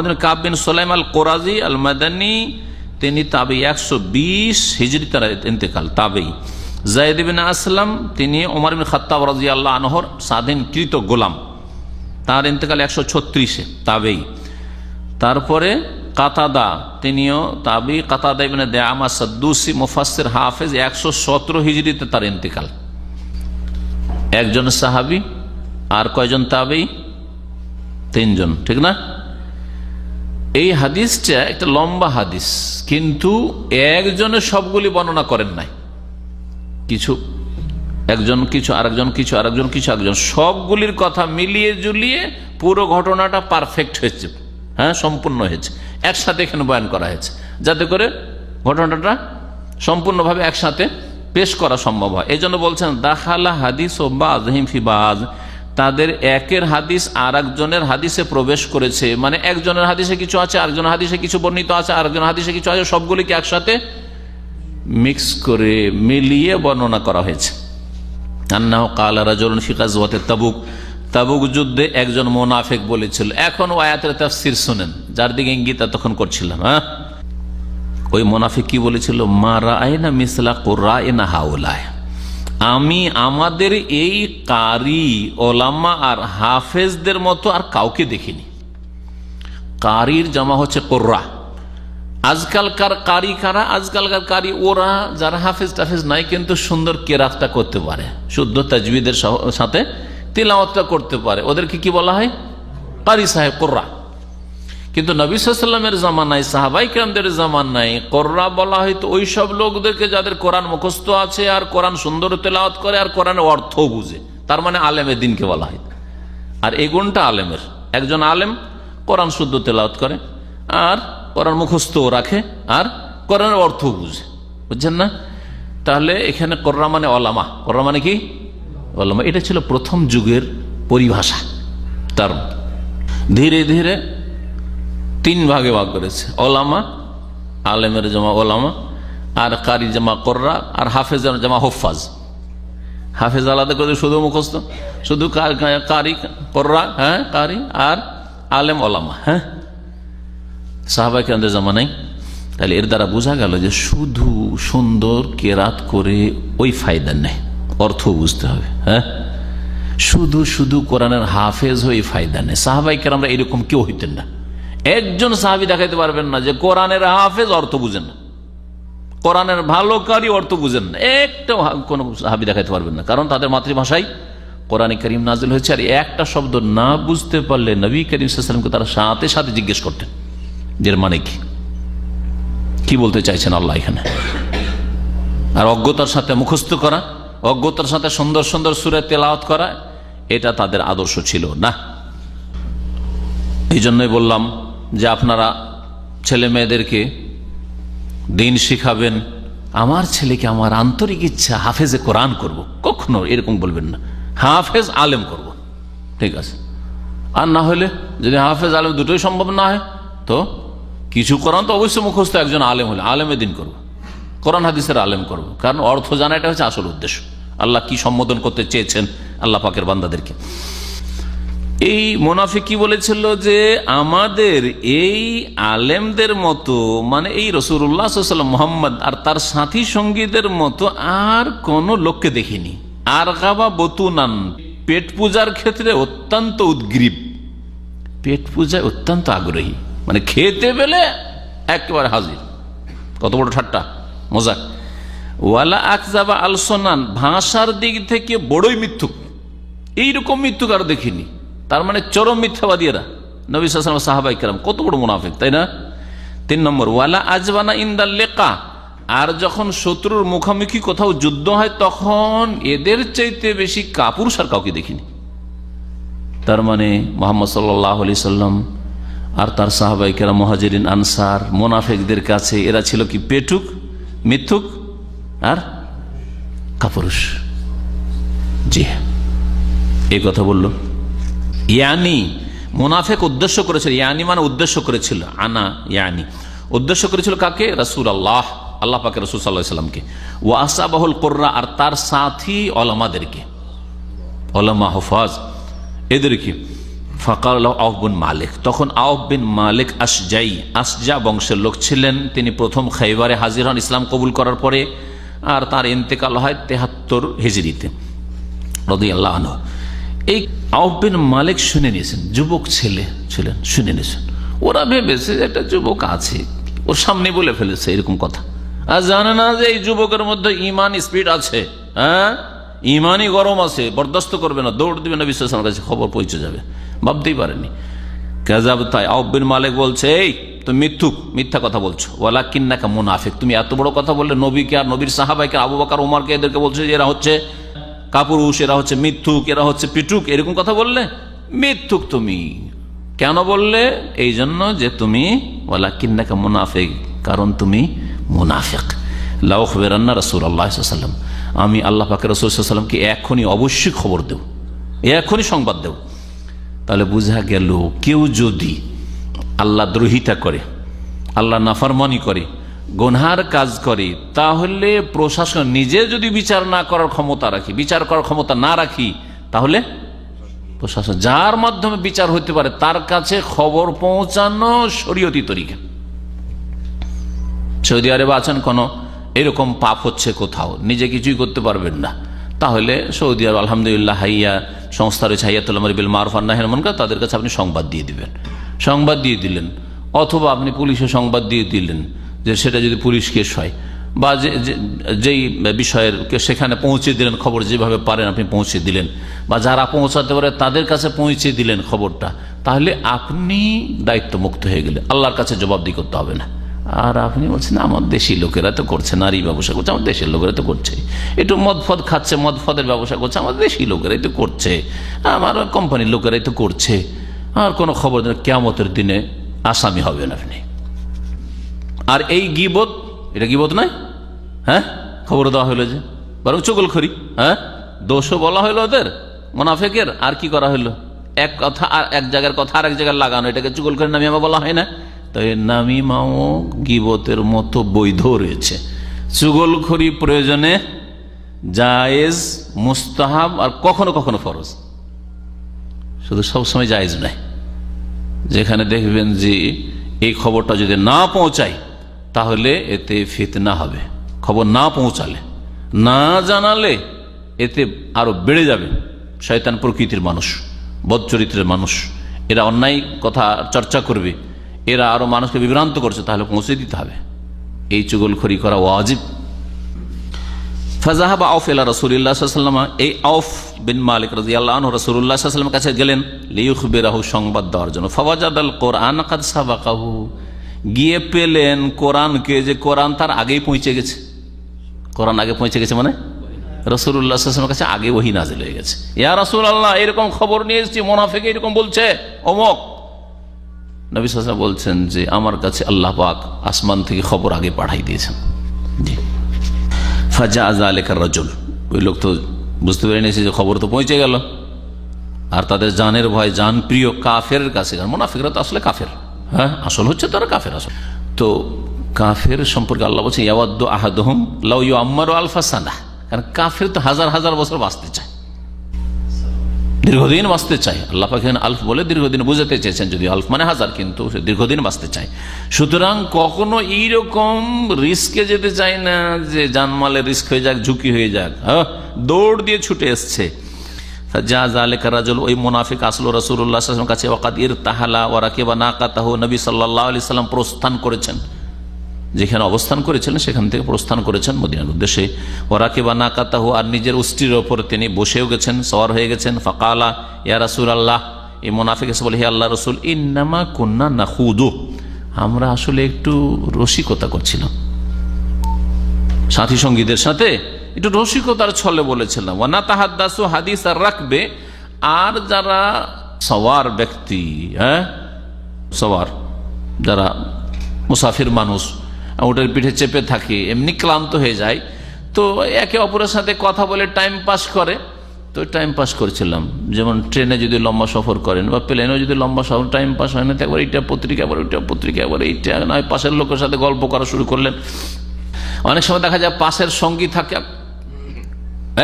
বিন কাব বিন সুলাইম আল কুরাজি আল মাদানী, তিনি তাবেঈ, 120 হিজরি তার ইন্তেকাল, তাবেঈ। যায়েদ ইবনে আসলাম তিনি ওমর ইবনে খাত্তাব রাদিয়াল্লাহু আনহুর স্বাধীনকৃত গোলাম, তার ইন্তেকাল 136-এ, তাবেঈ। তারপরে কাতাদা, তিনিও তাবেঈ, কাতাদা ইবনে দিআমা সাদ্দুসি, মুফাসসির হাফেজ, 117 হিজরিতে তার ইন্তেকাল। একজন সাহাবী আর কয়জন তাবেঈ? 3 জন, ঠিক না? এই হাদিসটা একটা লম্বা হাদিস, কিন্তু একজনের সবগুলি বর্ণনা করেন নাই, কিছু একজন, কিছু আরেকজন, কিছু আরেকজন, কিছু আরেকজন, সবগুলির কথা মিলিয়ে জুলিয়ে পুরো ঘটনাটা পারফেক্ট হয়েছে, হ্যাঁ, সম্পূর্ণ হয়েছে, একসাথে এখানে বয়ান করা হয়েছে, যাতে করে ঘটনাটা সম্পূর্ণভাবে একসাথে পেশ করা সম্ভব হয়। এই জন্য বলছেন দাখালা হাদিস ও বাযহিম ফি বায, তাদের একের হাদিস আর একজনের হাদিসে প্রবেশ করেছে, মানে একজনের হাদিসে কিছু আছে, আরেকজনের হাদিসে কিছু বর্ণিত আছে, আরেকজনের হাদিসে কিছু আছে, সবগুলিকে একসাথে মিক্স করে মিলিয়ে বর্ণনা করা হয়েছে। আন্নাহু ক্বালা রাজুলুন ফি গাযওয়াতি তাবুক, তাবুক যুদ্ধে একজন মুনাফিক বলেছিল। এখন আয়াতের তাফসীর শুনেন, যার দিকে ইঙ্গিত তখন করছিলাম। হ্যাঁ, ওই মুনাফিক কি বলেছিল? মা রাআইনা মিসলা কুরাইনা হাউলাহ, আমি আমাদের এই কারি ওলামা আর হাফেজদের মতো আর কাউকে দেখিনি। কারির জামা হচ্ছে কোররা। আজকালকার কারি কারা? আজকালকার কারি ওরা যারা হাফেজ টাফেজ নাই কিন্তু সুন্দর কেরাতটা করতে পারে, শুদ্ধ তাজবিদের সাথে তিলাওয়াতটা করতে পারে, ওদেরকে কি বলা হয়? কারি সাহেব, কোররা। কিন্তু নবী সাল্লাল্লাহু আলাইহি ওয়াসাল্লামের জামানায়, সাহাবায়ে কেরামদের জামানায় কোররা বলা হয়তো ওই সব লোকদেরকে যাদের কোরআন মুখস্থ আছে আর কোরআন সুন্দর তেলাওয়াত করে আর কোরআনের অর্থ বুঝে, তার মানে আলেমের দিনকে বলা হয়। আর এই গুণটা আলেমের, একজন আলেম কোরআন শুদ্ধ তেলাওয়াত করে আর কোরআন মুখস্থ রাখে আর কোরআনের অর্থ বুঝে, বুঝছেন না? তাহলে এখানে কোররা মানে ওলামা, কোররা মানে কি? ওলামা। এটা ছিল প্রথম যুগের পরিভাষা। তার ধীরে ধীরে তিন ভাগে ভাগ করেছে, ওলামা, আলেমের জামা ওলামা, আর কারি জামা কোররা, আর হাফেজের জামা হুফাজ। হাফেজ আলাদা করে শুধু মুখস্থ, শুধু কারি কোররা, হ্যাঁ কারি, আর আলেম ওলামা। হ্যাঁ, সাহাবায়ে কেরামদের জামানায়। তাহলে এর দ্বারা বোঝা গেল যে শুধু সুন্দর কেরাত করে ওই ফায়দা নেই, অর্থ বুঝতে হবে। হ্যাঁ, শুধু শুধু কোরআনের হাফেজ হয়ে ফায়দা নেই। সাহাবায়ে কেরামরা এরকম কেউ হইতেন না। একজন সাহাবী দেখাইতে পারবেন না যে কোরআনের হাফেজ অর্থ বুঝেন না, কোরআনের ভালো কারি অর্থ বুঝেন না, একটা কোন সাহাবী দেখাইতে পারবেন না। কারণ তাদের মাতৃভাষায় কোরআন কারীম নাজিল হয়েছে, আর একটা শব্দ না বুঝতে পারলে নবী করিম সাল্লাল্লাহু আলাইহি ওয়াসাল্লামকে তারা সাথে সাথে জিজ্ঞেস করতেন এর মানে কি বলতে চাইছেন আল্লাহ এখানে। আর অজ্ঞতার সাথে মুখস্থ করা, অজ্ঞতার সাথে সুন্দর সুন্দর সূরা তেলাওয়াত করা, এটা তাদের আদর্শ ছিল না। এই জন্যই বললাম যে আপনারা ছেলে মেয়েদেরকে দিন শিখাবেন। আমার ছেলেকে আমার আন্তরিক ইচ্ছা হাফেজে কোরআন করব, কখনো এরকম বলবেন না। হাফেজ আলেম করব, ঠিক আছে। আর না হলে যদি হাফেজ আলেম দুটোই সম্ভব না হয়, তো কিছু কোরআন তো অবশ্যই মুখস্থ একজন আলেম হলে আলেমে দিন করব, কোরআন হাদিসের আলেম করব। কারণ অর্থ জানা এটা হচ্ছে আসল উদ্দেশ্য। আল্লাহ কি সম্বোধন করতে চেয়েছেন আল্লাহ পাকের বান্দাদেরকে। এই মুনাফিক কি বলেছিল যে আমাদের এই আলেমদের মতো, মানে এই রাসূলুল্লাহ সাল্লাল্লাহু আলাইহি ওয়াসাল্লাম মুহাম্মদ আর তার সাথী সঙ্গীদের মতো আর কোন লোককে দেখিনি। আর গাবা বতুনান, পেট পূজার ক্ষেত্রে অত্যন্ত উদ্গ্রীব, পেট পূজায় অত্যন্ত আগ্রহী, মানে খেতে পেলে একেবারে হাজির। কত বড় ঠাট্টা, মজাক। ওয়ালা আকযাবা আলসনান, ভাষার দিক থেকে বড়ই মিথ্যুক। এইরকম মিথ্যুক আর দেখিনি। তার মানে চরম মিথ্যাবাদী এরা। নবী সাল্লাল্লাহু আলাইহি ওয়াসাল্লাম, সাহাবায়ে কেরাম কত বড় মুনাফিক, তাই না? 3 নম্বর, ওয়ালা আজবানা ইনদাল লিকা, আর যখন শত্রুর মুখোমুখি কোথাও যুদ্ধ হয় তখন এদের চাইতে বেশি কাপুরুষ আর কাউকে দেখিনি। তার মানে মুহাম্মদ সাল্লাল্লাহু আলাইহি সাল্লাম আর তার সাহাবায়ে কেরাম, মুহাজিরিন আনসার, মুনাফিকদের কাছে এরা ছিল কি? পেটুক, মিথ্যুক আর কাপুরুষ। জি, এই কথা বলল। ইয়ানি মুনাফিক উদ্দেশ্য করেছিল, ইয়ানি মানে উদ্দেশ্য করেছিল, আনা ইয়ানি উদ্দেশ্য করেছিল কাকে? রাসূলুল্লাহ, আল্লাহ পাকের রাসূল সাল্লাল্লাহু আলাইহি ওয়াসাল্লামকে। ওয়া আসহাবুল কুররা, আর তার সাথী ওলামাদেরকে, ওলামা হুফাজ এদেরকে। ফাকাল আউফ বিন মালিক, তখন আউফ বিন মালিক আশজাই, আসজা বংশের লোক ছিলেন। তিনি প্রথম খাইবারে হাজির হন ইসলাম কবুল করার পরে, আর তার ইন্তেকাল হয় 73 হিজরিতে রাদিয়াল্লাহু আনহু। এই আউফ বিন মালিক শুনে নিয়েছেন, যুবক ছেলে ছিলেন, শুনে নিয়েছেন। ওরা ভেবেছে একটা যুবক আছে, ওর সামনে বলে ফেলেছে এরকম কথা, আর জানে না যে এই যুবকের মধ্যে ইমান স্পিড আছে। হ্যাঁ, ইমানই গরম আছে, বরদাস্ত করবে না, দৌড় দিবে নবী সাল্লাল্লাহু আলাইহি ওয়াসাল্লামের কাছে, খবর পৌঁছে যাবে। ভাবতেই পারেনি। কাযাব, তাই আউফ বিন মালিক বলছে, এই তুমি মিথ্যুক, মিথ্যা কথা বলছো। ওয়ালাকিন্নাকা মুনাফিক, তুমি এত বড় কথা বললে নবীকে আর নবীর সাহাবাইকে, আবু বকর ওমরকে, এদেরকে বলছে যে এরা হচ্ছে কাপুরুষ, এরা হচ্ছে মিথ্যুক, এরা হচ্ছে পিটুক, এরকম কথা বললে? মিথ্যুক তুমি কেন বললে? এই জন্য যে তুমি ওয়ালাকিন্নাকা মুনাফিক, কারণ তুমি মুনাফিক। লাউ খবরান্না রাসূলুল্লাহ সাল্লাল্লাহু আলাইহি ওয়াসাল্লাম, আমি আল্লাহ পাকের রাসূল সাল্লাল্লাহু আলাইহি ওয়াসাল্লামকে এখনই অবশ্যই খবর দেব, এখনই সংবাদ দেব। তাহলে বোঝা গেল কেউ যদি আল্লাহ দ্রোহিতা করে, আল্লাহ নাফরমানি করে, গুনহার কাজ করে, তাহলে প্রশাসন নিজে যদি বিচার না করার ক্ষমতা রাখি, বিচার করার ক্ষমতা না রাখি, তাহলে প্রশাসন যার মাধ্যমে বিচার হতে পারে তার কাছে খবর পৌঁছানো শরীয়তি তরিকা। সৌদি আরবে আছেন, কোন এরকম পাপ হচ্ছে কোথাও, নিজে কিছুই করতে পারবেন না, তাহলে সৌদি আরব আলহামদুলিল্লাহ হাইয়া সংস্থা রয়েছে, হাইয়াতুল আমর বিল মারুফ ওয়ান নাহি আনিল মুনকার, তাদের কাছে আপনি সংবাদ দিয়ে দিবেন, সংবাদ দিয়ে দিলেন, অথবা আপনি পুলিশে সংবাদ দিয়ে দিলেন যে সেটা যদি পুলিশ কেস হয়, বা যেই বিষয়ের সেখানে পৌঁছে দিলেন খবর, যেভাবে পারেন আপনি পৌঁছে দিলেন, বা যারা পৌঁছাতে পারে তাদের কাছে পৌঁছে দিলেন খবরটা, তাহলে আপনি দায়িত্বমুক্ত হয়ে গেলেন, আল্লাহর কাছে জবাবদিহি করতে হবে না। আর আপনি বলছেন আমার দেশি লোকেরা তো করছে, নারী ব্যবসা করছে, আমার দেশের লোকেরা তো করছে, একটু মদ ফদ খাচ্ছে, মদ ফদের ব্যবসা করছে, আমার দেশি লোকেরাই তো করছে, আমার কোম্পানির লোকেরাই তো করছে, আর কোনো খবর দেন, কিয়ামতের দিনে আসামি হবেন আপনি। আর এই গীবত, এটা গীবত নয়, হ্যাঁ, খবর দেওয়া হলো যে, বরং চুগলখড়ি, হ্যাঁ, দোষও বলা হলো ওদের মুনাফিকের, আর কি করা হলো, এক কথা আর এক জায়গার কথা আর এক জায়গায় লাগানো, এটাকে চুগলখড়ি নামিমা বলা হয় না? তো এই নামিমাও গীবতের মতো বৈধ রয়েছে। চুগলখড়ি প্রয়োজনে জায়েজ, মুস্তাহাব, আর কখনো কখনো ফরজ, শুধু সবসময় জায়েজ নয়। যেখানে দেখবেন যে এই খবরটা যদি না পৌঁছায় তাহলে এতে ফিতনা হবে, খবর না পৌঁছালে, না জানালে এতে আরো বেড়ে যাবে। শয়তান প্রকৃতির মানুষ, বদচরিত্রের মানুষ, এরা অন্যায় কথা চর্চা করবে, এরা আরো মানুষকে বিভ্রান্ত করছে, তাহলে পৌঁছে দিতে হবে। এই চুগলখড়ি করা ওয়াজিব। ফাজাহাবা আউফ ইলা রাসূলিল্লাহ সাল্লাল্লাহু আলাইহি ওয়াসাল্লাম, এই আউফ বিন মালিক রাদিয়াল্লাহু আনহু রাসূলুল্লাহ সাল্লাল্লাহু আলাইহি ওয়াসাল্লামের কাছে গেলেন লিইখবিরাহু, সংবাদ দেওয়ার জন্য। ফাওয়াজাদাল কোরআন কাদ সাবাকাহু, গিয়ে পেলেন কোরআনকে, যে কোরআন তার আগেই পৌঁছে গেছে। কোরআন আগে পৌঁছে গেছে মানে রাসূলুল্লাহ সাল্লাল্লাহু আলাইহি ওয়াসাল্লামের কাছে আগে ওহী নাযিল হয়ে গেছে। ইয়া রাসূলুল্লাহ, এরকম খবর নিয়ে এসেছি, মুনাফিক এরকম বলছে, অমুক। নবী সাল্লাল্লাহু আলাইহি ওয়াসাল্লাম বলছেন যে আমার কাছে আল্লাহ পাক আসমান থেকে খবর আগে পাঠাই দিয়েছেন। জি। ফাজা যালিকা রাজুল, ওই লোক তো বুঝতে পেরে নিয়েছে যে খবর তো পৌঁছে গেল, আর তাদের জানের ভয়, জান প্রিয় কাফের কাছে, কারণ মুনাফিকরা তো আসলে কাফের, হ্যাঁ, আসল হচ্ছে তারা কাফের। আসল তো কাফের সম্পর্কে আল্লাহ বলছে ইয়াওয়াদ্দু আহাদুহুম লাউ ইউআম্মারু আলফা সানাহ, কারণ কাফের তো হাজার হাজার বছর বাঁচতে চায়, দীর্ঘদিন বাঁচতে চায়। আল্লাহ পাক এখানে আলফ বলে দীর্ঘদিন বুঝাতে চেয়েছেন, যদি আলফ মানে হাজার, কিন্তু দীর্ঘদিন বাঁচতে চায়। সুতরাং কখনো এইরকম রিস্কে যেতে চায় না যে জানমালের রিস্ক হয়ে যাক, ঝুঁকি হয়ে যাক, দৌড় দিয়ে ছুটে এসছে। যা যালিকা রাজুল, ওই মুনাফিক আসলো রাসূলুল্লাহ সাল্লাল্লাহু আলাইহি ওয়াসাল্লাম কাছে, ওয়াকাদ ইরতাহালা ওয়া রাকিবা নাকাতাহু, নবী সাল্লাল্লাহু আলাইহি ওয়াসাল্লাম প্রস্থান করেছেন, যেখানে অবস্থান করেছিলেন সেখান থেকে প্রস্থান করেছেন মদিনার উদ্দেশ্যে। ওয়ারাকিবা নাকাতাহু, আর নিজের উষ্টির ওপর তিনি বসেও গেছেন, সওয়ার হয়ে গেছেন। ফাকালা ইয়া রাসূলুল্লাহ, এই মুনাফিক এসে বলে, হে আল্লাহর রাসূল, ইন্নামা কুন্না নাখুদু, আমরা আসলে একটু রসিকতা করছিলাম, সাথী সঙ্গীদের সাথে একটু রসিকতার ছলে বলেছিলাম। ওয়া নাতাহাদ্দাসু হাদিস আর রাখবে, আর যারা সওয়ার ব্যক্তি, হ্যাঁ, সওয়ার যারা মুসাফির মানুষ, ওটার পিঠে চেপে থাকে, এমনি ক্লান্ত হয়ে যায়, তো একে অপরের সাথে কথা বলে টাইম পাস করে। তো টাইম পাস করছিলাম, যেমন ট্রেনে যদি লম্বা সফর করেন বা প্লেনেও যদি লম্বা সফর, টাইম পাস হয় না, একবার এইটা পত্রিকা, একবার ওইটা পত্রিকা, একবার এইটা নয়, পাশের লোকের সাথে গল্প করা শুরু করলেন। অনেক সময় দেখা যায় পাশের সঙ্গী থাকে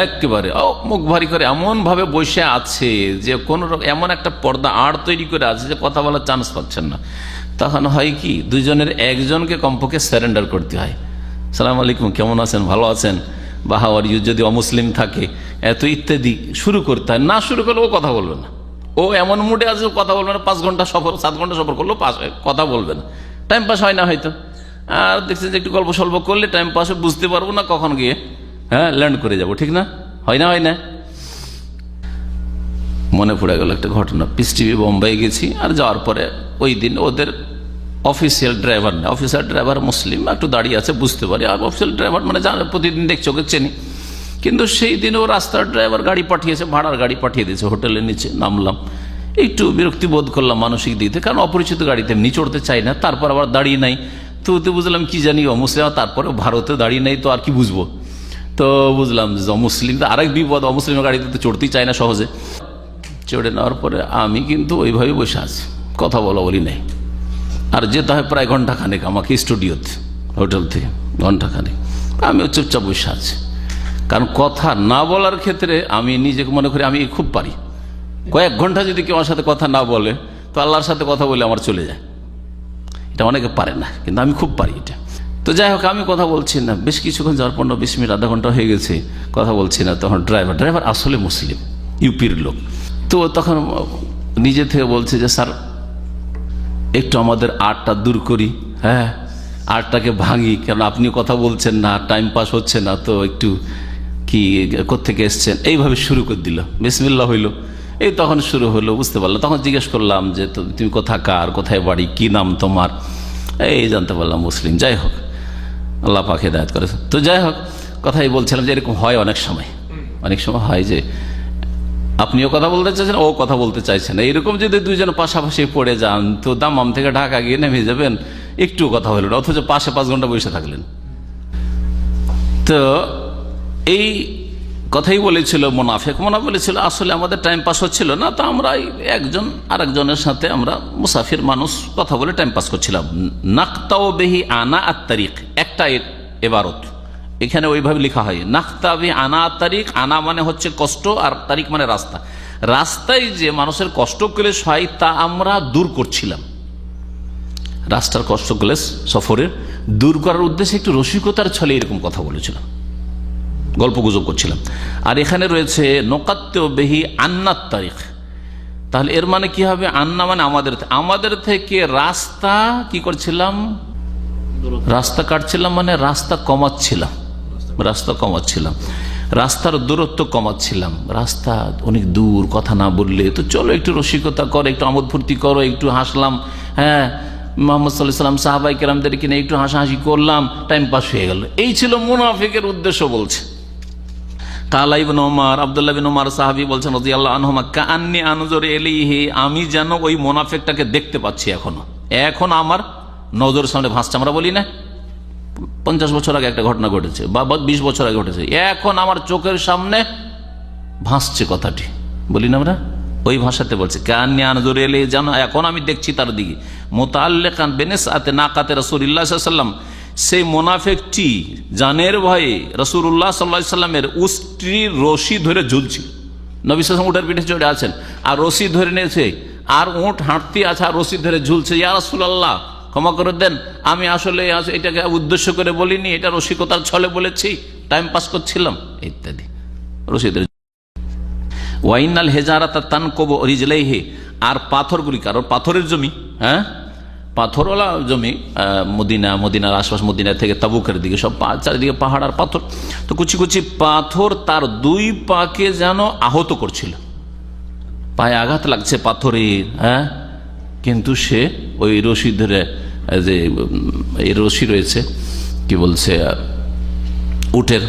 একেবারে মুখ ভারী করে এমন ভাবে বসে আছে যে কোন এমন একটা পর্দা আড় তৈরি করে আছে যে কথা বলার চান্স পাচ্ছেন না। তখন হয় কি, দুজনের একজনকে কমপক্ষে সারেন্ডার করতে হয়। সালাম আলাইকুম, কেমন আছেন, ভালো আছেন, বা হাউ আর ইউ, যদি অমুসলিম থাকে এত ইত্যাদি শুরু করতে হয়। না শুরু করলে ও কথা বলবে না, ও এমন মুডে আছে কথা বলবে না। 5 ঘন্টা সফর, 7 ঘন্টা সফর করলেও কথা বলবে না, টাইম পাস হয় না হয়তো। আর দেখছেন যে একটু গল্প সল্প করলে টাইম পাসে বুঝতে পারবো না কখন গিয়ে ল্যান্ড করে যাব, ঠিক না? হয় না, হয় না। মনে পড়ে গেল একটা ঘটনা, পিস টিভি বোম্বাই গেছি, আর যাওয়ার পরে ওই দিন ওদের অফিসিয়াল ড্রাইভার না, অফিসিয়াল ড্রাইভার মুসলিম, একটু দাঁড়িয়ে আছে বুঝতে পারি, আর অফিসিয়াল ড্রাইভার মানে প্রতিদিন দেখছি, ওকে চেনি, কিন্তু সেই দিন ও রাস্তার ড্রাইভার গাড়ি পাঠিয়েছে, ভাড়ার গাড়ি পাঠিয়ে দিয়েছে, হোটেলের নিচে নামলাম, একটু বিরক্তি বোধ করলাম মানসিক দিক থেকে, কারণ অপরিচিত গাড়িতে এমনি চড়তে চাই না, তারপর আবার দাঁড়িয়ে নাই, তো বুঝলাম কি জানি অমুসলিম, তারপরে ভারতে দাঁড়িয়ে নেই তো আর কি বুঝবো, তো বুঝলাম যে অমুসলিম, তো আরেক বিপদ, অমুসলিমের গাড়িতে তো চড়তেই চায় না সহজে। চড়ে নেওয়ার পরে আমি কিন্তু ওইভাবে বসে আছি, কথা বলা বলি নাই, আর যেতে হয় প্রায় ঘন্টাখানেক আমাকে স্টুডিওতে, হোটেল থেকে ঘন্টাখানেক, আমিও চুপচাপ বসে আছি। কারণ কথা না বলার ক্ষেত্রে আমি নিজেকে মনে করি আমি খুব পারি। কয়েক ঘন্টা যদি কেউ আমার সাথে কথা না বলে, তো আল্লাহর সাথে কথা বলে আমার চলে যায়। এটা অনেকে পারে না, কিন্তু আমি খুব পারি এটা। তো যাই হোক, আমি কথা বলছি না, বেশ কিছুক্ষণ যাওয়ার 15-20 মিনিট, আধা ঘন্টা হয়ে গেছে, কথা বলছি না। তখন ড্রাইভার আসলে মুসলিম, ইউপির লোক। তো তখন নিজে থেকে বলছে যে স্যার একটু আমাদের আটটা দূর করি, হ্যাঁ আটটাকে ভাঙি, কারণ আপনি কথা বলছেন না, টাইম পাস হচ্ছে না, তো একটু কি কোত্থেকে এসছেন, এইভাবে শুরু করে দিল। বিসমিল্লাহ হইল, এই তখন শুরু হলো, বুঝতে পারলাম। তখন জিজ্ঞেস করলাম যে তুমি কোথাকার, কোথায় বাড়ি, কি নাম তোমার, এই জানতে পারলাম মুসলিম। যাই হোক, আল্লাহ পাক হিদায়াত করেছে। তো যাই হোক, কথাই বলছিলাম যে এরকম হয় অনেক সময় হয় যে আপনিও কথা বলতে চাইছেন, ও কথা বলতে চাইছেন, এইরকম যদি দুইজন পাশাপাশি পড়ে যান তো দামাম থেকে ঢাকা গিয়ে নেমে যাবেন, একটু কথা হলো না, অথচ পাশে 5 ঘন্টা বসে থাকলেন। তো এই কথাই বলেছিল মুনাফিক বলেছিল আসলে আমাদের টাইম পাস হচ্ছিল না, তো আমরা একজন আরেকজনের সাথে আমরা মুসাফির মানুষ কথা বলে টাইম পাস করছিলাম। নাকতাও বেহি আনা আত-তারিক, একটা ইবারত এখানে ওইভাবে লেখা হয়, নাকতাবি আনা তারিক। আনা মানে হচ্ছে কষ্ট, আর তারিক মানে রাস্তা। রাস্তায় যে মানুষের কষ্ট ক্লেশ হয় তা আমরা দূর করছিলাম। রাস্তার কষ্ট ক্লেশ সফরের দূর করার উদ্দেশ্যে একটু রসিকতার ছলে এরকম কথা বলেছিলাম, গল্প গুজব করছিলাম। আর এখানে রয়েছে নোকাত্তেও বেহি আন্নাত তারিখ, তাহলে এর মানে কি হবে? আন্না মানে আমাদের থেকে রাস্তা কি করছিলাম, রাস্তা কাটছিলাম, মানে রাস্তা কমাচ্ছিলাম, রাস্তার দূরত্ব কমাচ্ছিলাম। রাস্তা অনেক দূর, কথা না বললে তো চলো একটু রসিকতা করো, একটু আমোদ ফুর্তি করো, একটু হাসলাম, হ্যাঁ মুহাম্মদ সাল্লাল্লাহু আলাইহি ওয়াসাল্লাম সাহাবায়ে কেরামদের কিনে একটু হাসাহাসি করলাম, টাইম পাস হয়ে গেল। এই ছিল মুনাফিকের উদ্দেশ্য। বলছে কালা ইবনে ওমর, আব্দুল্লাহ বিন ওমর সাহাবী বলছেন রাদিয়াল্লাহু আনহুমা, কাআন্নী আনজুরু ইলাইহি, আমি যেন ওই মুনাফিকটাকে দেখতে পাচ্ছি, এখন আমার নজরের সামনে ভাসছে। আমরা বলি না 50 বছর আগে একটা ঘটনা ঘটেছে বা 20 বছর আগে ঘটেছে, এখন আমার চোখের সামনে ভাসছে কথাটি, বলি না আমরা, ওই ভাষাতে বলছে কাআন্নী আনজুরু ইলাইহি, যেন এখন আমি দেখছি তার দিকে। মুতাআল্লিকান বিনিসআতি নাকাতি রাসূলিল্লাহ সাল্লাল্লাহু আলাইহি ওয়াসাল্লাম, সেই মুনাফিকটি জানের ভয়ে রাসূলুল্লাহ সাল্লাল্লাহু আলাইহি ওয়াসাল্লামের উষ্ট্রির রশি ধরে ঝুলছে। নবী সাল্লাল্লাহু আলাইহি ওয়াসাল্লাম উটের পিঠে চড়ে আছেন আর রশি ধরে নিয়েছে, আর উট হাঁটতে আছে আর রশি ধরে ঝুলছে। ইয়া রাসূলুল্লাহ ক্ষমা করে দেন, আমি আসলে এটাকে উদ্দেশ্য করে বলিনি, এটা রসিকতার ছলে বলেছি, টাইম পাস করছিলাম ইত্যাদি। রশি ধরে ওয়াইনাল হেজারাতা তানকুবু রিজলাইহি, আর পাথরগুলি, কারণ পাথরের জমি, হ্যাঁ পাথরওয়ালা জমি, মদিনার আশপাশ, মদিনা থেকে তাবুকের দিকে সব চারিদিকে পাহাড় আর পাথর, তো কুচি কুচি পাথর তার 2 পাকে যেন আহত করছিল, পায়ে আঘাত লাগছে পাথরের, হ্যাঁ কিন্তু সে ওই রশি ধরে, যে এই রশি রয়েছে কি বলছে উটের,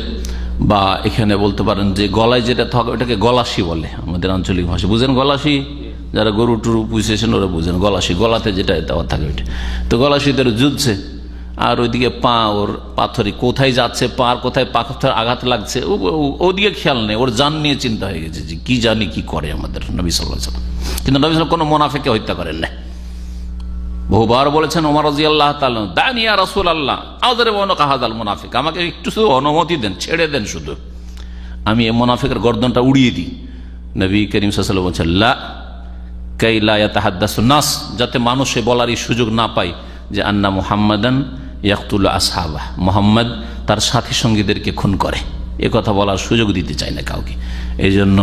বা এখানে বলতে পারেন যে গলায় যেটা থাকে ওটাকে গলাশি বলে আমাদের আঞ্চলিক ভাষা, বুঝেন গলাশি, যারা গরু টুরু পুষেছেন ওরা বুঝেন গলাশি, গলাতে যেটা দেওয়া থাকে ওইটা, তো গলাশি ধরে ঝুলছে, আর ওইদিকে পা ওর পাথরে, কোথায় যাচ্ছে পা আর কোথায় পাথর আঘাত লাগছে ওদিকে খেয়াল নেই, ওর জান নিয়ে চিন্তা হয়ে গেছে যে কি জানি কি করে আমাদের নবী সাল্লাল্লাহু আলাইহি ওয়াসাল্লাম। কিন্তু নবী সাল্লাল্লাহু আলাইহি ওয়াসাল্লাম কোনো মুনাফিককে হত্যা করেন না। বহুবার বলেছেন ওমর রাদিয়াল্লাহু তাআলা, দানি ইয়া রাসূলুল্লাহ আযরিব উনকা হাযাল মুনাফিক, আমাকে একটু শুধু অনুমতি দেন, ছেড়ে দেন, শুধু আমি এই মুনাফিকের গর্দনটা উড়িয়ে দিই। নবী করিম সাল্লাল্লাহু আলাইহি ওয়াসাল্লাম বলেছেন লা কাই লা ইয়াতাহাদ্দাসু নাস, যাতে মানুষে বলার এই সুযোগ না পায় যে আন্না মুহাম্মাদান ইয়াকতুলু আসহাবাহ, মুহাম্মদ তার সাথী সঙ্গীদেরকে খুন করে, এ কথা বলার সুযোগ দিতে চায় না কাউকে। এই জন্য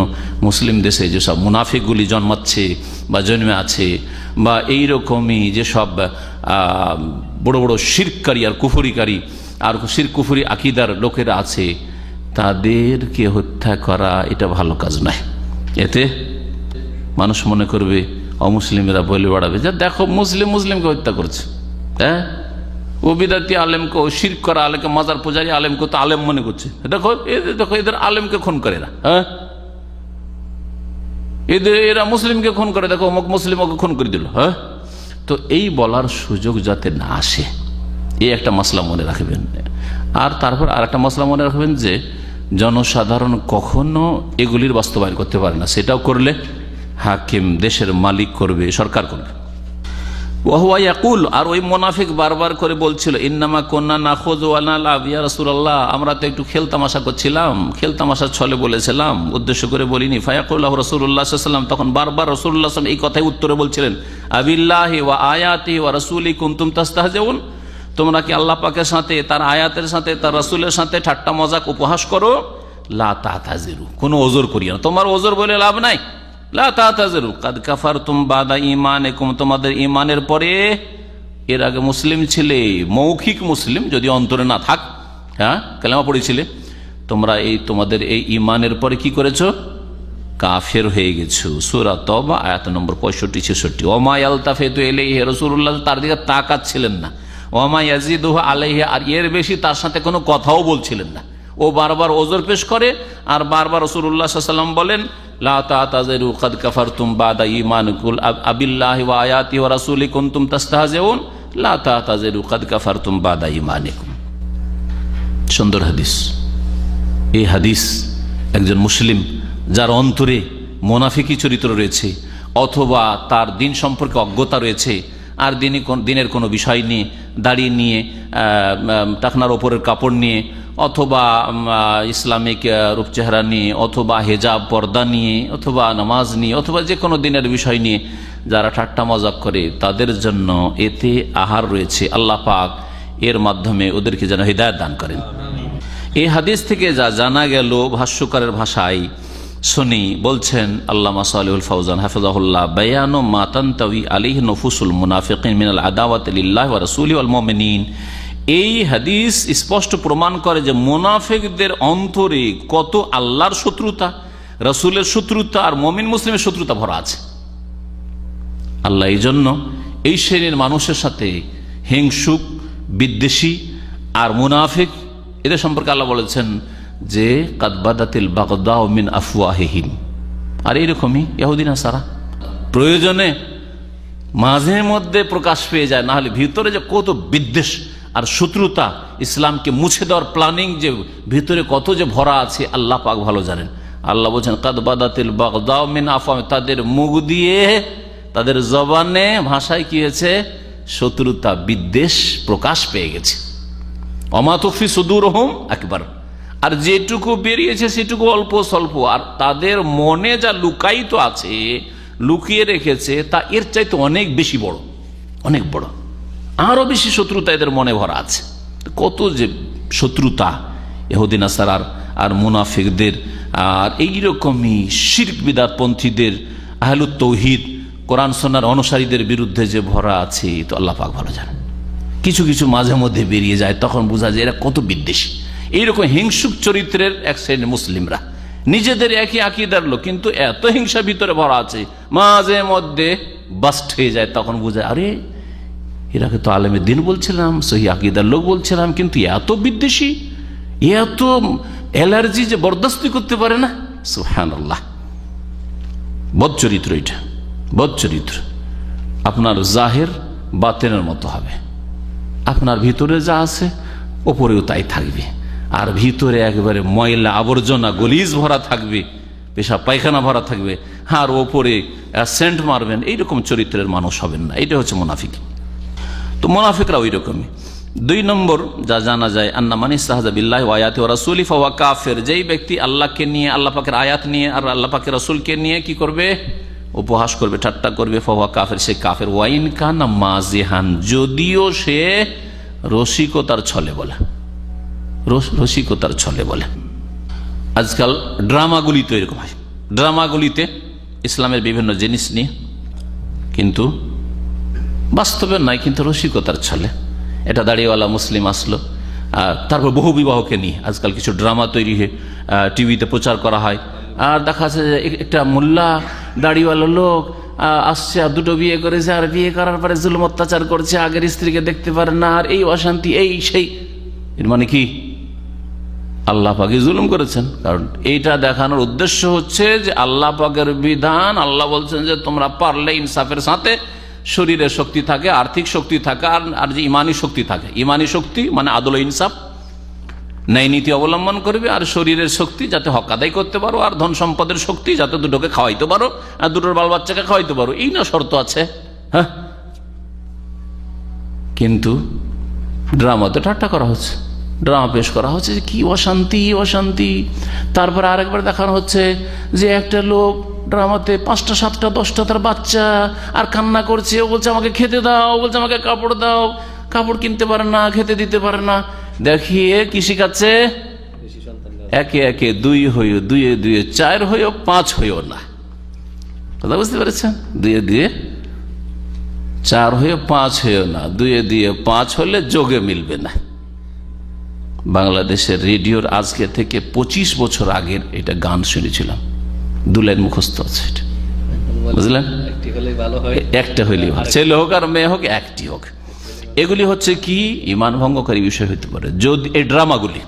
মুসলিম দেশে যেসব মুনাফিকগুলি জন্মাচ্ছে বা জন্মে আছে, বা এইরকমই যেসব বড় বড় শিরকারী আর কুফরিকারী আর শির কুফরি আকিদার লোকেরা আছে, তাদেরকে হত্যা করা এটা ভালো কাজ নয়। এতে মানুষ মনে করবে, অমুসলিমেরা বলে বাড়াবে যে দেখো মুসলিমকে হত্যা করছে, হ্যাঁ ও বিদাতি আলেমকে, ও শিরক করা আলেমকে, মাজার পূজারী আলেমকে তো আলেম মনে করছে, দেখো এদের আলেমকে খুন করে না, হ্যাঁ এরা মুসলিমকে খুন করে, দেখো অমুক মুসলিম ওকে খুন করে দিল, হ্যাঁ। তো এই বলার সুযোগ যাতে না আসে, এই একটা মাসলা মনে রাখবেন। আর তারপর আর একটা মাসলা মনে রাখবেন যে জনসাধারণ কখনো এগুলির বাস্তবায়ন করতে পারে না, সেটাও করলে হাকিম, দেশের মালিক করবে, সরকার করবে। ওয়াহুয়া ইয়াকুল, আর ওই মুনাফিক বারবার করে বলছিল ইন্নামা কুন্না নাখুযু ওয়া নালআব ইয়া রাসূলুল্লাহ, আমরা তো একটু খেলতামাশা করছিলাম, খেলতামাশার ছলে বলেছিলাম, উদ্দেশ্য করে বলিনি। ফায়াকুলু রাসূলুল্লাহ সাল্লাল্লাহু আলাইহি ওয়াসাল্লাম, তখন বারবার রাসূলুল্লাহ সাল্লাল্লাহু আলাইহি ওয়াসাল্লাম এই কথাই উত্তরে বলছিলেন, আবিল্লাহি ওয়া আয়াতিহি ওয়া রাসূলিহি কুনতুম তাস্তাহজিউন, তোমরা কি আল্লাহ পাকের সাথে, তার আয়াতের সাথে, তার রাসূলের সাথে ঠাট্টা মজাক উপহাস করো? লা তাতাজিরু, কোনো ওজর করিও না, তোমার ওজর বলে লাভ নাই। লা তাতাজিরু কাদ কাফারতুম বাদা ঈমানিকুম, তোমাদের ঈমানের পরে, এর আগে মুসলিম ছিলে, মৌখিক মুসলিম, যদি অন্তরে না থাক, হ্যাঁ কালেমা পড়েছিলে, তোমরা এই তোমাদের এই ঈমানের পরে কি করেছো? কাফের হয়ে গেছো। সূরা তওবা আয়াত নম্বর 65-66। ওমা ইয়ালতাফিতু ইলাইহি, রাসূলুল্লাহ তার দিকে তাকাচ্ছিলেন না। ওমা ইয়াজিদুহু আলাইহি, আর এর বেশি তার সাথে কোনো কথাও বলছিলেন না। ও বারবার ওজর পেশ করে আর বারবার রাসূলুল্লাহ সাল্লাল্লাহু আলাইহি ওয়াসাল্লাম বলেন লা তাতাজিরু কাদ কাফারতুম বাদা ঈমানিকুম আবিল্লাহি ওয়া আয়াতিহি ওয়া রাসূলিহি কুনতুম তাস্তাহজিউন লা তাতাজিরু কাদ কাফারতুম বাদা ঈমানিকুম। সুন্দর হাদিস। এই হাদিস একজন মুসলিম যার অন্তরে মুনাফিকি চরিত্র রয়েছে, অথবা তার দিন সম্পর্কে অজ্ঞতা রয়েছে, আর দিনের কোনো বিষয় নিয়ে, দাড়ি নিয়ে, টাকনার ওপরের কাপড় নিয়ে, অথবা ইসলামিক রূপচেহারা নিয়ে, অথবা হেজাব পর্দা নিয়ে, অথবা নামাজ নিয়ে, অথবা যে কোনো দিনের বিষয় নিয়ে যারা ঠাট্টা মজাক করে, তাদের জন্য এতে আহার রয়েছে। আল্লাহ পাক এর মাধ্যমে ওদেরকে যেন হিদায়াত দান করেন। এই হাদিস থেকে যা জানা গেল, ভাষ্যকারের ভাষায় শুনি, বলছেন আল্লামা সালেহুল ফাউজান হাফিজাহুল্লাহ, বায়ানু মা তানতাওয়ি আলাইহি নুফুসুল মুনাফিকিন মিনাল আদাওয়াতি লিল্লাহি ওয়া রাসূলিহি ওয়াল মুমিনিন। এই হাদিস স্পষ্ট প্রমাণ করে যে মুনাফিকদের অন্তরে কত আল্লাহর শত্রুতা, রাসূলের শত্রুতা আর মুমিন মুসলিমের শত্রুতা ভরা আছে। আল্লাহ এই জন্য এই শ্রেণীর মানুষের সাথে হিংসুক, বিদ্বেষী আর মুনাফিক, এদের সম্পর্কে আল্লাহ বলেছেন যে কাদ বাদাতিল বাগদাউ মিন আফওয়াহিহিম। আর এইরকমই ইহুদি নাসারা প্রয়োজনে মাঝে মধ্যে প্রকাশ পেয়ে যায়, না হলে ভিতরে যে কত বিদ্বেষ আর শত্রুতা, ইসলামকে মুছে দেওয়ার প্ল্যানিং যে ভিতরে কত যে ভরা আছে, আল্লাহ পাক ভালো জানেন। আল্লাহ বলছেন কাদ বাদাতিল বাগদাউ মিন আফওয়াহিহিম, তাদের মুখ দিয়ে, তাদের জবানে, ভাষায় কি হয়েছে? শত্রুতা, বিদ্বেষ প্রকাশ পেয়ে গেছে। ওমা তুখফি সুদুরহুম আকবার, আর যেটুকু বেরিয়েছে সেটুকু অল্প স্বল্প, আর তাদের মনে যা লুকায়িত আছে, লুকিয়ে রেখেছে, তা এর চাইতে অনেক বেশি বড়, অনেক বড়, আরো বেশি শত্রুতা এদের মনে ভরা আছে। কত যে শত্রুতা ইহুদি নাসারার আর মুনাফিকদের, আর এইরকমই শিরক বিদআতপন্থীদের, আহলুত তাওহীদ কোরআন সুন্নাহর অনুসারীদের বিরুদ্ধে যে ভরা আছে, তো আল্লাহ পাক ভালো জানেন। কিছু কিছু মাঝে মধ্যে বেরিয়ে যায়, তখন বোঝা যায় এরা কত বিদ্বেষী। এইরকম হিংসুক চরিত্রের এক শ্রেণীর মুসলিমরা, নিজেদের একই আকীদার লোক, কিন্তু এত হিংসা ভিতরে ভরা আছে, মাঝে মধ্যে বাস্ট হয়ে যায়, তখন বোঝায় আরে এরাকে তো আলেমের দিন বলছিলাম, সহি আকীদার লোক বলছিলাম, কিন্তু এত বিদ্বেষী, এত অ্যালার্জি যে বরদাস্তি করতে পারে না। সুবহানাল্লাহ, বদ চরিত্র এটা, বদ চরিত্র। আপনার জাহের বাতেনের মতো হবে, আপনার ভিতরে যা আছে ওপরেও তাই থাকবে, আর ভিতরে একেবারে ময়লা আবর্জনা গলিজ ভরা থাকবে, পেশাব পায়খানা ভরা থাকবে, আর ওপরে সেন্ট মারবেন। এইরকম চরিত্রের মানুষ হবেন না, এটা হচ্ছে মুনাফিক। তো মুনাফিকরা ওই রকমই। 2 নম্বর যা জানা যায়, আন্না মান ইস্তাহজা বিল্লাহি ওয়া আয়াতিহি ওয়া রাসূলিহি ফাহুয়া কাফির। যেই ব্যক্তি আল্লাহকে নিয়ে, আল্লাহ পাকের আয়াত নিয়ে আর আল্লাহ পাকের রাসূলকে নিয়ে কি করবে? উপহাস করবে, ঠাট্টা করবে, ফাহুয়া কাফির, সে কাফের। ওয়াইন কানা মাজিহান, যদিও সে রসিকতার ছলে বলে, রসিকতার ছলে বলে। আজকাল ড্রামাগুলিতে এরকম হয়, ড্রামাগুলিতে ইসলামের বিভিন্ন জিনিস নিয়ে, কিন্তু বাস্তবে নাই, কিন্তু রসিকতার ছলে। এটা দাড়িওয়ালা মুসলিম আসলো, তারপর বহু বিবাহকে নিয়ে আজকাল কিছু ড্রামা তৈরি হয়ে টিভিতে প্রচার করা হয়। আর দেখা যাচ্ছে যে একটা মোল্লা দাড়িওয়ালা লোক আসছে, আর 2টো বিয়ে করেছে, আর বিয়ে করার পরে জুলুম অত্যাচার করছে, আগের স্ত্রীকে দেখতে পারে না, আর এই অশান্তি, এই সেই। এর মানে কি? আল্লাহ পাকে জুলুম করেছেন। কারণ এইটা দেখানোর উদ্দেশ্য হচ্ছে যে আল্লাহ পাকের বিধান, আল্লাহ বলছেন যে তোমরা পারলে ইনসাফের সাথে, শরীরের শক্তি থাকে, আর্থিক শক্তি থাকে, আর যে ইমানি শক্তি থাকে, ইমানি শক্তি মানে আদল ইনসাফ, ন্যায় নীতি অবলম্বন করবে, আর শরীরের শক্তি যাতে হক আদায় করতে পারো, আর ধন সম্পদের শক্তি যাতে দুটোকে খাওয়াইতে পারো, আর দুটোর বাল বাচ্চাকে খাওয়াইতে পারো, এই না শর্ত আছে। হ্যাঁ, কিন্তু ড্রামাতে ঠাট্টা করা হচ্ছে, ড্রামা পেশ করা হচ্ছে যে কি অশান্তি, অশান্তি। তারপরে আরেকবার দেখানো হচ্ছে যে একটা লোক ড্রামাতে 5টা 7টা 10টা তার বাচ্চা, আর কান্না করছে, ও বলছে আমাকে খেতে দাও, ও বলছে আমাকে কাপড় দাও, কাপড় কিনতে পারে না, খেতে দিতে পারে না, দেখিয়ে কি শিখাচ্ছে, একে একে 2 হইও, 2 2 4 হইও, 5 হইও না। কথা বুঝতে পেরেছেন? 2 2 4 হইও, 5 হইও না। 2 2 5 হলে যোগে মিলবে না। বাংলাদেশের রেডিওর আজকে থেকে 25 বছর আগের এটা গান শুনেছিলাম, 2 লাইন মুখস্থ আছে এটা, বুঝলেন? একটা হইলেই ভালো, ছেলে হোক আর মেয়ে হোক, একটি হোক। এগুলি হচ্ছে কি ইমান ভঙ্গকারী বিষয় হতে পারে যদি এই ড্রামাগুলি,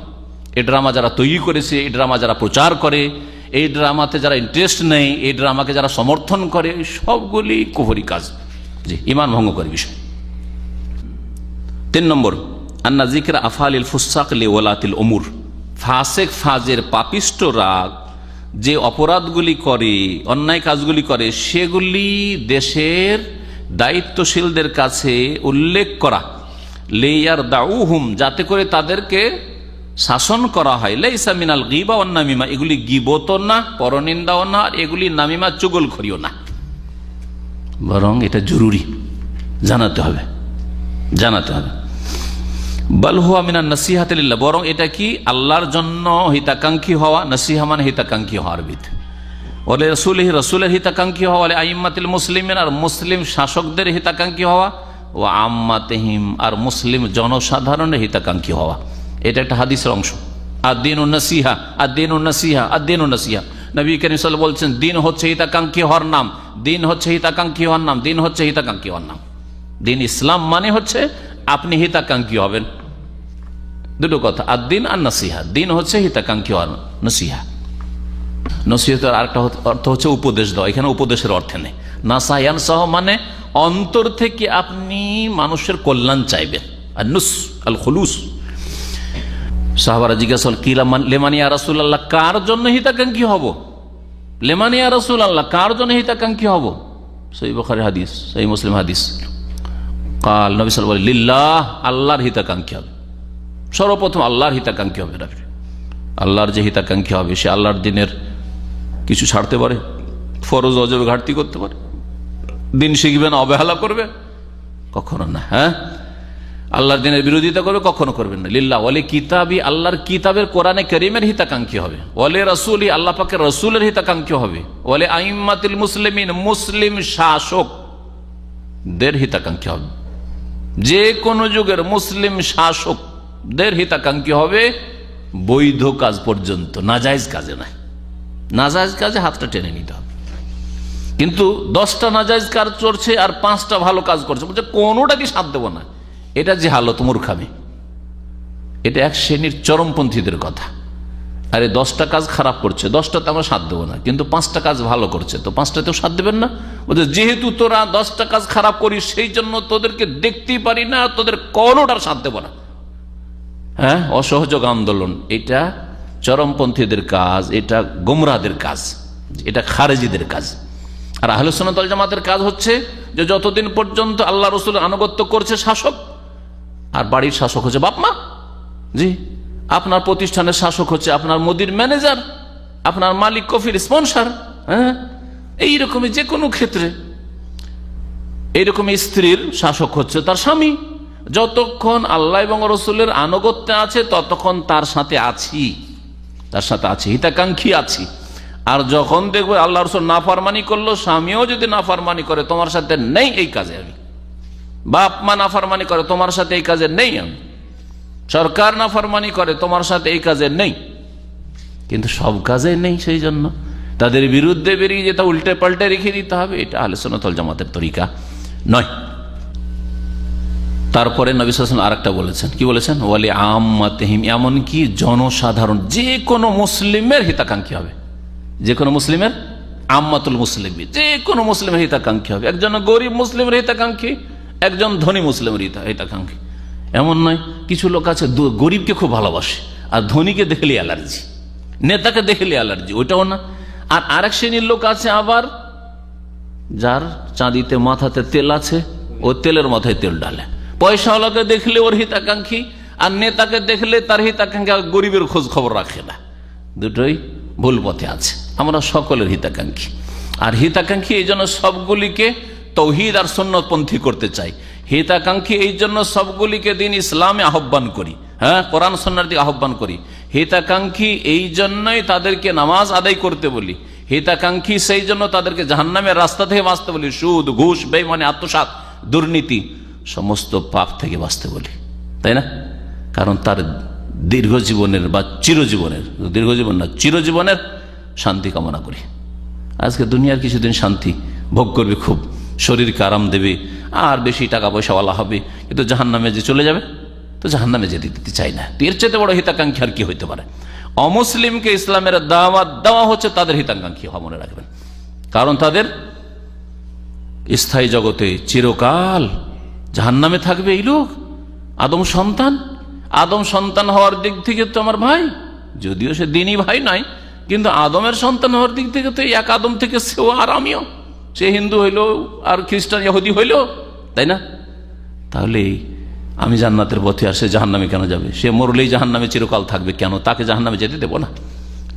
এই ড্রামা যারা তৈরি করেছে, এই ড্রামা যারা প্রচার করে, এই ড্রামাতে যারা ইন্টারেস্ট নেই, এই ড্রামাকে যারা সমর্থন করে, সবগুলি কুফরি কাজ, জি ইমান ভঙ্গকারী বিষয়। 3 নম্বর, আন্না যিকর আফআলিল ফুসাক লিওয়ালাতিল উমুর, ফাসেক ফাজের পাপিষ্টরা যে অপরাধগুলি করে, অন্যায় কাজগুলি করে, সেগুলি দেশের দায়িত্বশীলদের কাছে উল্লেখ করা, লিয়ার দাউহুম, যাতে করে তাদেরকে শাসন করা হয়। লাইসা মিনাল গীবা ওয়ান নামিমা, এগুলি গীবত না, পরনিন্দাও না, আর এগুলি নামিমা চুগলখড়িও না, বরং এটা জরুরি, জানাতে হবে, জানাতে হবে। বাল হুয়া মিনান নাসিহাতি লিল্লাহ, বরং এটা কি আল্লাহর জন্য হিতাকাঙ্ক্ষী হওয়া, নাসিহা মানে হিতাকাঙ্ক্ষী হওয়ার বিধ, ওলে রাসূলিহি, রাসূলের হিতাকাঙ্ক্ষী হওয়া, ওলে আইম্মাতিল মুসলিমিন, আর মুসলিম শাসকদের হিতাকাঙ্ক্ষী হওয়া, ও আম্মাতিহিম, আর মুসলিম জনসাধারণের হিতাকাঙ্ক্ষী হওয়া। এটা একটা হাদিসের অংশ। আদ-দীনুন নাসিহা, আদ-দীনুন নাসিহা, আদ-দীনুন নাসিহা। নবী করিম সাল্লাল্লাহু আলাইহি ওয়াসাল্লাম বলছেন, দিন হচ্ছে হিতাকাঙ্ক্ষী হওয়ার নাম, দিন হচ্ছে হিতাকাঙ্ক্ষী হওয়ার নাম, দিন হচ্ছে হিতাকাঙ্ক্ষী হওয়ার নাম। দিন ইসলাম মানে হচ্ছে আপনি হিতাকাঙ্ক্ষী হবেন, দুটো কথা, আদ-দীন আর নাসিহা। দিন হচ্ছে হিতাকাঙ্ক্ষী হওয়ার, নাসিহা, নসিহতের আরেকটা অর্থ হচ্ছে উপদেশ দেওয়া, এখানে উপদেশের অর্থে নেই। নাসায়ান সহ মানে অন্তর থেকে আপনি মানুষের কল্যাণ চাইবেন, আর নুস আল খুলুস। সাহাবারা জিজ্ঞাসা কি লেমানিয়া রাসূলুল্লাহ, কার জন্য হিতাকাঙ্ক্ষী হব? লেমানিয়া রাসূলুল্লাহ, কার জন্য হিতাকাঙ্ক্ষী হব? সহিহ বুখারী হাদিস, সহিহ মুসলিম হাদিস। কাল নবী সাল্লাল্লাহু আলাইহি ওয়াসাল্লাম, লিল্লাহ, আল্লাহর হিতাকাঙ্ক্ষী হবে, সর্বপ্রথম আল্লাহর হিতাকাঙ্ক্ষী হবে। আল্লাহর যে হিতাকাঙ্ক্ষী হবে, সে আল্লাহর দিনের কিছু ছাড়তে পারে, ফরজ অজবে ঘাটতি করতে পারে, দিন শিখবে না, অবহেলা করবে? কখনো না। হ্যাঁ, আল্লাহর দিনের বিরোধিতা করবে? কখনো করবেন না। লিল্লাহ ওয়ালি কিতাবি, আল্লাহর কিতাবের কোরআনে কারীমের হিতাকাঙ্ক্ষী হবে। ওয়ালি রাসূলি, আল্লাহ পাকের রাসূলের হিতাকাঙ্ক্ষী হবে। ওয়ালি আইম্মাতিল মুসলিমিন, মুসলিম শাসকদের হিতাকাঙ্ক্ষী হবে। যে কোন যুগের মুসলিম শাসকদের হিতাকাঙ্ক্ষী হবে, বৈধ কাজ পর্যন্ত, নাজায়েজ কাজে নাই। নাজায়েজ কাজে হাতটা টেনে নিতে হবে। কিন্তু 10টা নাজায়েজ কাজ চলছে আর 5টা ভালো কাজ করছে, বলছে কোনোটা কি সাথ দেবো না, এটা যে হালত মূর্খামি। এটা এক শ্রেণীর চরমপন্থীদের কথা। আরে 10টা কাজ খারাপ করছে, 10টাতে আমরা সাথ দেবো না, কিন্তু 5টা কাজ ভালো করছে, তো 5টাতেও সাথ দেবেন না? বলছে যেহেতু তোরা 10টা কাজ খারাপ করিস, সেই জন্য তোদেরকে দেখতেই পারি না, তোদের কোনোটার সাথ দেবো না। হ্যাঁ, অসহযোগ আন্দোলন, এটা চরমপন্থীদের কাজ, এটা গোমরাহদের কাজ, এটা খারেজিদের কাজ। আর আহলে সুন্নাত ওয়াল জামাতের কাজ হচ্ছে যে যতদিন পর্যন্ত আল্লাহ রাসূলের আনুগত্য করছে শাসক, আর বাড়ির শাসক হচ্ছে বাপ মা, জি, আপনার প্রতিষ্ঠানের শাসক হচ্ছে আপনার মুদির ম্যানেজার, আপনার মালিক কফির স্পন্সর, হ্যাঁ, এইরকমই যে কোনো ক্ষেত্রে এইরকম স্ত্রীর শাসক হচ্ছে তার স্বামী। যতক্ষণ আল্লাহ এবং রাসূলের আনুগত্যে আছে ততক্ষণ তার সাথে আছি, তার সাথে আছি, হিতাকাঙ্ক্ষী আছি। আর যখন দেখবে আল্লাহ রাসূল নাফরমানি করলো, স্বামীও যদি নাফরমানি করে, তোমার সাথে নেই এই কাজে আমি, বাপ মা নাফরমানি করে, তোমার সাথে এই কাজে নেই আমি, সরকার নাফরমানি করে, তোমার সাথে এই কাজে নেই। কিন্তু সব কাজে নেই, সেই জন্য তাদের বিরুদ্ধে বেরিয়ে যেতে, উল্টে পাল্টে রেখে দিতে হবে, এটা আহলে সুন্নাত ওয়াল জামাতের তরিকা নয়। তারপরে নবী সাল্লাল্লাহু আলাইহি ওয়াসাল্লাম আরেকটা বলেছেন, কি বলেছেন? ওয়ালি আম্মাতিহিম, এমনকি জনসাধারণ, যে কোনো মুসলিমের হিতাকাঙ্ক্ষী হবে, যে কোনো মুসলিমের, আম্মাতুল মুসলিম, যে কোনো মুসলিমের হিতাকাঙ্ক্ষী হবে। একজন গরিব মুসলিমের হিতাকাঙ্ক্ষী, একজন ধনী মুসলিমের হিতাকাঙ্ক্ষী। এমন নয়, কিছু লোক আছে গরিবকে খুব ভালোবাসে আর ধনীকে দেখলে অ্যালার্জি, নেতাকে দেখলে অ্যালার্জি, ওইটাও না। আর আরেক শ্রেণীর লোক আছে আবার, যার চাঁদিতে মাথাতে তেল আছে, ও তেলের মাথায় তেল ডালে। পয়সাওয়ালাকে দেখলে ওর হিতাকাঙ্ক্ষী, আর নেতাকে দেখলে তার হিতাকাঙ্ক্ষী, গরিবের খোঁজ খবর রাখে না। দুটোই ভুল পথে আছে। আমরা সকলের হিতাকাঙ্ক্ষী, আর হিতাকাঙ্ক্ষী এই জন্য সবগুলিকে তৌহিদ আর সুন্নতপন্থী করতে চাই। হিতাকাঙ্ক্ষী এই জন্য সবগুলিকে দিন ইসলামে আহ্বান করি, হ্যাঁ, কোরআন সুন্নাহর দিকে আহ্বান করি। হিতাকাঙ্ক্ষী এই জন্যই তাদেরকে নামাজ আদায় করতে বলি। হিতাকাঙ্ক্ষী সেই জন্য তাদেরকে জাহান্নামের রাস্তা থেকে বাঁচতে বলি। সুদ, ঘুষ, বেঈমানি, আত্মসাৎ, দুর্নীতি, সমস্ত পাপ থেকে বাঁচতে বলি, তাই না? কারণ তার দীর্ঘ জীবনের বা চিরজীবনের, দীর্ঘ জীবন না, চিরজীবনের শান্তি কামনা করি। আজকে দুনিয়ার কিছুদিন শান্তি ভোগ করবে, খুব শরীরকে আরাম দেবে, আর বেশি টাকা পয়সাওয়ালা হবে, কিন্তু জাহান্নামে যে চলে যাবে, তো জাহান্নামে যেতে দিতে চাই না। এর চেয়ে বড় হিতাকাঙ্ক্ষী আর কি হইতে পারে? অমুসলিমকে ইসলামের দাওয়াত দেওয়া হচ্ছে তাদের হিতাকাঙ্ক্ষী হওয়া, মনে রাখবেন। কারণ তাদের স্থায়ী জগতে চিরকাল জাহান্নামে থাকবে এই লোক। আদম সন্তান, আদম সন্তান হওয়ার দিক থেকে তো আমার ভাই, যদিও সে দিনই ভাই নয়, কিন্তু আদমের সন্তান হওয়ার দিক থেকে তো এক আদম থেকে সেও আর আমিও, সে হিন্দু হইল আর খ্রিস্টান ইহুদি হইল, তাই না? তাহলে আমি জান্নাতের পথে আর সে জাহান্নামে কেন যাবে? সে মরলেই জাহান্নামে চিরকাল থাকবে, কেন তাকে জাহান্নামে যেতে দেব না?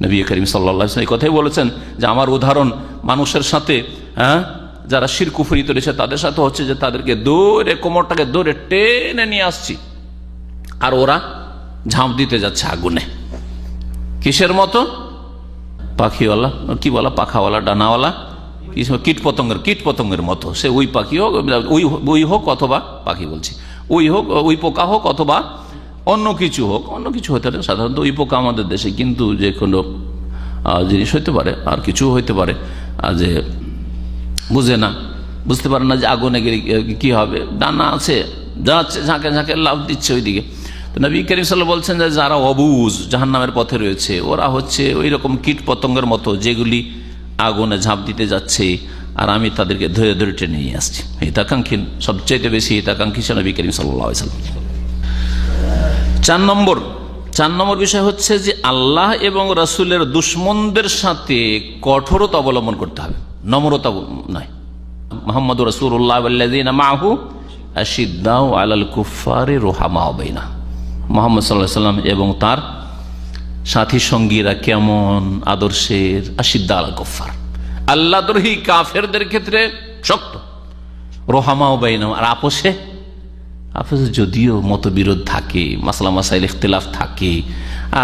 নবী করিম সাল্লাল্লাহু আলাইহি ওয়াসাল্লাম এই কথাই বলেছেন যে আমার উদাহরণ মানুষের সাথে, হ্যাঁ, যারা শিরক কুফরি করেছে তাদের সাথে হচ্ছে যে তাদেরকে দৌড়ে, কোমরটাকে দৌড়ে টেনে নিয়ে আসছি, আর ওরা ঝাঁপ দিতে যাচ্ছে আগুনে। কিসের মতো? পাখিওয়ালা, কি বলা, পাখাওয়ালা, ডানাওয়ালা, কীট পতঙ্গের মতো। সে ওই পাখি হোক, ওই হোক অথবা পাখি বলছি, ওই হোক, ওই পোকা হোক অথবা অন্য কিছু হোক, অন্য কিছু হতে পারে। সাধারণত ওই পোকা আমাদের দেশে, কিন্তু যে কোনো জিনিস হইতে পারে, আর কিছু হইতে পারে, যে বুঝতে পারে না যে আগুনে গেলে কি হবে, ডানা আছে, যাচ্ছে ঝাঁকে ঝাঁকে লাভ দিচ্ছে ওইদিকে। তো নবী করিম সাল্লাল্লাহু আলাইহি ওয়াসাল্লাম বলছেন যে যারা অবুঝ জাহান্নামের পথে রয়েছে, ওরা হচ্ছে ওই রকম কীট পতঙ্গের মতো যেগুলি আগুনে ঝাঁপ দিতে যাচ্ছে, আর আমি তাদেরকে ধরে ধরে টেনে নিয়ে আসছি। হিতাকাঙ্ক্ষী, সবচেয়ে বেশি হিতাকাঙ্ক্ষী ছিল নবী করিম সাল্লাল্লাহু আলাইহি ওয়াসাল্লাম। 4 নম্বর বিষয় হচ্ছে যে আল্লাহ এবং রাসূলের দুশমনদের সাথে কঠোরতা অবলম্বন করতে হবে, নম্রতা নয়। মুহাম্মদুর রাসূলুল্লাহ ওয়াল্লাযীনা মাআহু আশিদ্দাউ আলাল কুফফারি রুহামাউ বাইনাহুম। মুহাম্মদ সাল্লাল্লাহু আলাইহি ওয়াসাল্লাম এবং তার সাথী সঙ্গীরা কেমন আদর্শের? আশিদ্দা আলাল কুফফার, আল্লাহদ্রোহী কাফেরদের ক্ষেত্রে শক্ত, রুহামাউ বাইনাহুম, আর আপোষে যদিও মতবিরোধ থাকে, মাসলা মাসাইল ইখতিলাফ থাকে,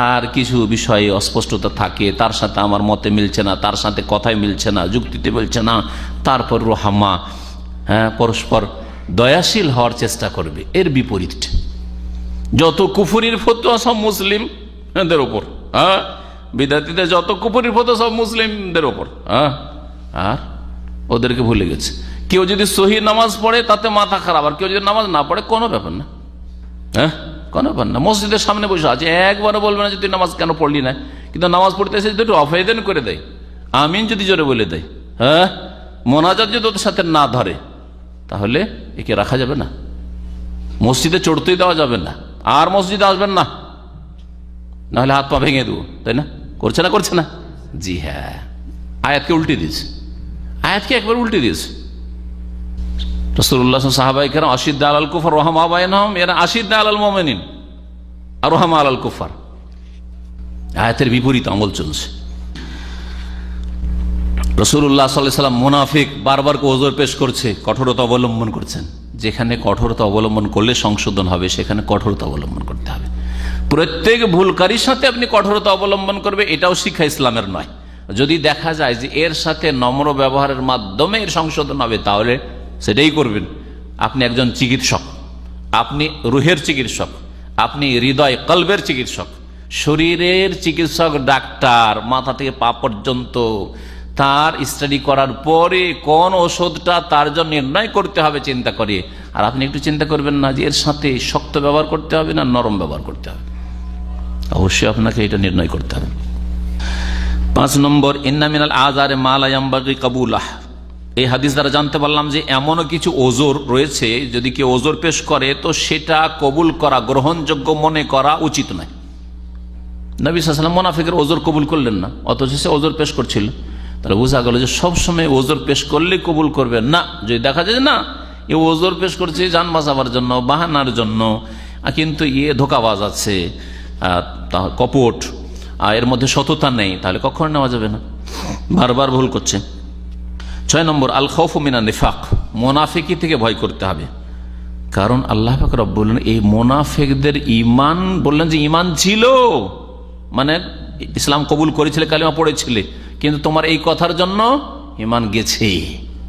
আর কিছু বিষয়ে অস্পষ্টতা থাকে, তার সাথে আমার মতে মিলছে না, তার সাথে কথায় মিলছে না, যুক্তিতে মিলছে না, তারপর রুহামা, হ্যাঁ, পরস্পর দয়াশীল হওয়ার চেষ্টা করবে। এর বিপরীতটা যত কুফরির ফতোয়া সব মুসলিমদের ওপর, হ্যাঁ, বিদাতীদের যত কুফরির ফতোয়া সব মুসলিমদের ওপর, হ্যাঁ, আর ওদেরকে ভুলে গেছে। কেউ যদি সহি নামাজ পড়ে তাতে মাথা খারাপ, আর কেউ যদি নামাজ না পড়ে কোনো ব্যাপার না, হ্যাঁ, কোনো ব্যাপার না। মসজিদের সামনে বসে আছে, একবারও বলবে না যে তুই নামাজ কেন পড়লি না, কিন্তু নামাজ পড়তে এসে যদি একটু অফায়দান করে দেয়, আমিন যদি জোরে বলে দেয়, হ্যাঁ, মোনাজাত যদি ওদের সাথে না ধরে, তাহলে একে রাখা যাবে না, মসজিদে চড়তেই দেওয়া যাবে না, আর মসজিদে আসবেন না, নাহলে হাত পা ভেঙে দেবো, তাই না? করছে না? জি হ্যাঁ, আয়াতকে উল্টে দিয়েছে, আয়াতকে একবার উল্টে দিয়েছে। রাসূলুল্লাহ সাহাবায়ে কেরাম আশিদ্দা আলাল কুফার রুহামাউ বাইনাহুম, এরা আশিদ্দা আলাল মুমিনিন আর রুহামা আলাল কুফার। আয়াতের বিপরীত আমল চলছে। রাসূলুল্লাহ সাল্লাল্লাহু আলাইহি ওয়াসাল্লাম মুনাফিক বারবার ওযর পেশ করছে, কঠোরতা অবলম্বন করছেন। যেখানে কঠোরতা অবলম্বন করলে সংশোধন হবে, সেখানে কঠোরতা অবলম্বন করতে হবে। প্রত্যেক ভুলকারীর সাথে আপনি কঠোরতা অবলম্বন করবে, এটাও শিক্ষা ইসলামের নয়। যদি দেখা যায় যে এর সাথে নম্র ব্যবহারের মাধ্যমে এর সংশোধন হবে, তাহলে সেটাই করবেন। আপনি একজন চিকিৎসক, আপনি রুহের চিকিৎসক, আপনি হৃদয় কলবের চিকিৎসক, শরীরের চিকিৎসক, ডাক্তার, মাথা থেকে পা পর্যন্ত তার স্টাডি করার পরে কোন ওষুধটা তার জন্য নির্ণয় করতে হবে চিন্তা করে। আর আপনি একটু চিন্তা করবেন না যে এর সাথে শক্ত ব্যবহার করতে হবে না নরম ব্যবহার করতে হবে? অবশ্যই আপনাকে এটা নির্ণয় করতে হবে। 5 নম্বর, ইন্না মিনাল আযারি মা লা ইয়ানবাগি কাবুলাহ। এই হাদিস দ্বারা জানতে পারলাম যে এমনও কিছু ওজর রয়েছে, যদি কেউ ওজর পেশ করে তো সেটা কবুল করা, গ্রহণযোগ্য মনে করা উচিত নয়। নবী সাল্লাল্লাহু আলাইহি ওয়াসাল্লাম মুনাফিকের ওজর কবুল করলেন না, অথচ সে ওজর পেশ করছিল। তাহলে বোঝা গেল যে সবসময় ওজর পেশ করলে কবুল করবেন না। যদি দেখা যায় না এ ওজর পেশ করছে জান বাঁচাবার জন্য, বাহানার জন্য, কিন্তু ধোঁকাবাজ আছে, কপট, এর মধ্যে সততা নেই, তাহলে কখনো নেওয়া যাবে না, বারবার ভুল করছে। 6 নম্বর আল খাউফু মিনান নিফাক, মুনাফিকি থেকে ভয় করতে হবে। কারণ আল্লাহ পাক রব্বুল বললেন এই মুনাফিকদের ঈমান, বললেন যে ঈমান ছিল, মানে ইসলাম কবুল করেছিলে, কালিমা পড়েছিলে, কিন্তু তোমার এই কথার জন্য ঈমান গেছে,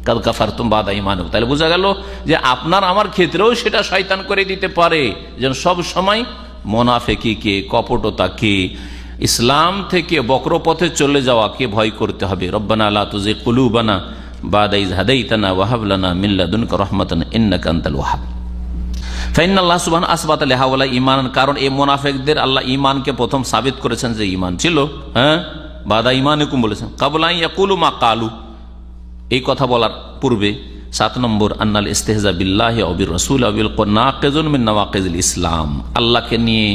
কাদ কাফারতুম বাদা ঈমানিকুম। তাহলে বোঝা গেল যে আপনার আমার ক্ষেত্রেও সেটা শয়তান করে দিতে পারে, যেন সব সময় মুনাফিকিকে, কপটতাকে, ইসলাম থেকে বক্রপথে চলে যাওয়াকে ভয় করতে হবে। রব্বানা লা তুযিগ কুলুবানা বাদা ইয হাদাইতানা ওয়া হাব লানা মিন লাদুনকা রাহমাতান ইন্নাকা আনতাল ওয়াহ্হাব। ফাইনাল্লাহ সুবহানাহু আসবাতা লিহাওয়ালা ঈমান, কারণ এই মুনাফিকদের আল্লাহ ঈমানকে প্রথম সাবিত করেছেন যে ঈমান ছিল, বাদা ঈমানিকুম বলেছেন, কাবলা ইয়াকুলু মা কালু, এই কথা বলার পূর্বে। 7 নম্বর আন্নাল ইস্তিহজা বিল্লাহি ওয়া বির রাসূল ওয়া বিল কুরআন নাকিজুন মিন নওয়াকিজিল ইসলাম, আল্লাহকে নিয়ে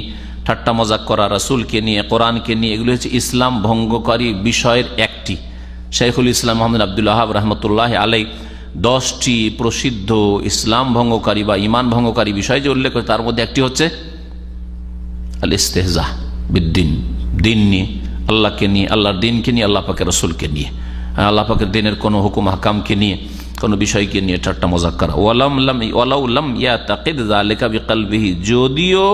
ঠাট্টা মজাক করা, রাসূলকে নিয়ে, কোরআনকে নিয়ে, এগুলো হচ্ছে ইসলাম ভঙ্গকারী বিষয়ের একটি। শাইখুল ইসলাম মুহাম্মদ আব্দুল ওয়াহাব রাহমাতুল্লাহি আলাইহি 10টি প্রসিদ্ধ ইসলাম ভঙ্গকারী বা ঈমান ভঙ্গকারী বিষয় যে উল্লেখ করে, তার মধ্যে একটি হচ্ছে আল ইস্তিহজা বিদ্দিন, দিন নিয়ে, আল্লাহকে নিয়ে, আল্লাহর দিনকে নিয়ে, আল্লাহ পাকের রাসূলকে নিয়ে, আল্লাহ পাকের দিনের কোনো হুকুম হাকামকে নিয়ে, কোনো বিষয়কে নিয়ে ঠাট্টা মজাক করা। ওয়ালাউ লাম ইয়াতাকিদ যালিকা বিকলবিহি, যদিও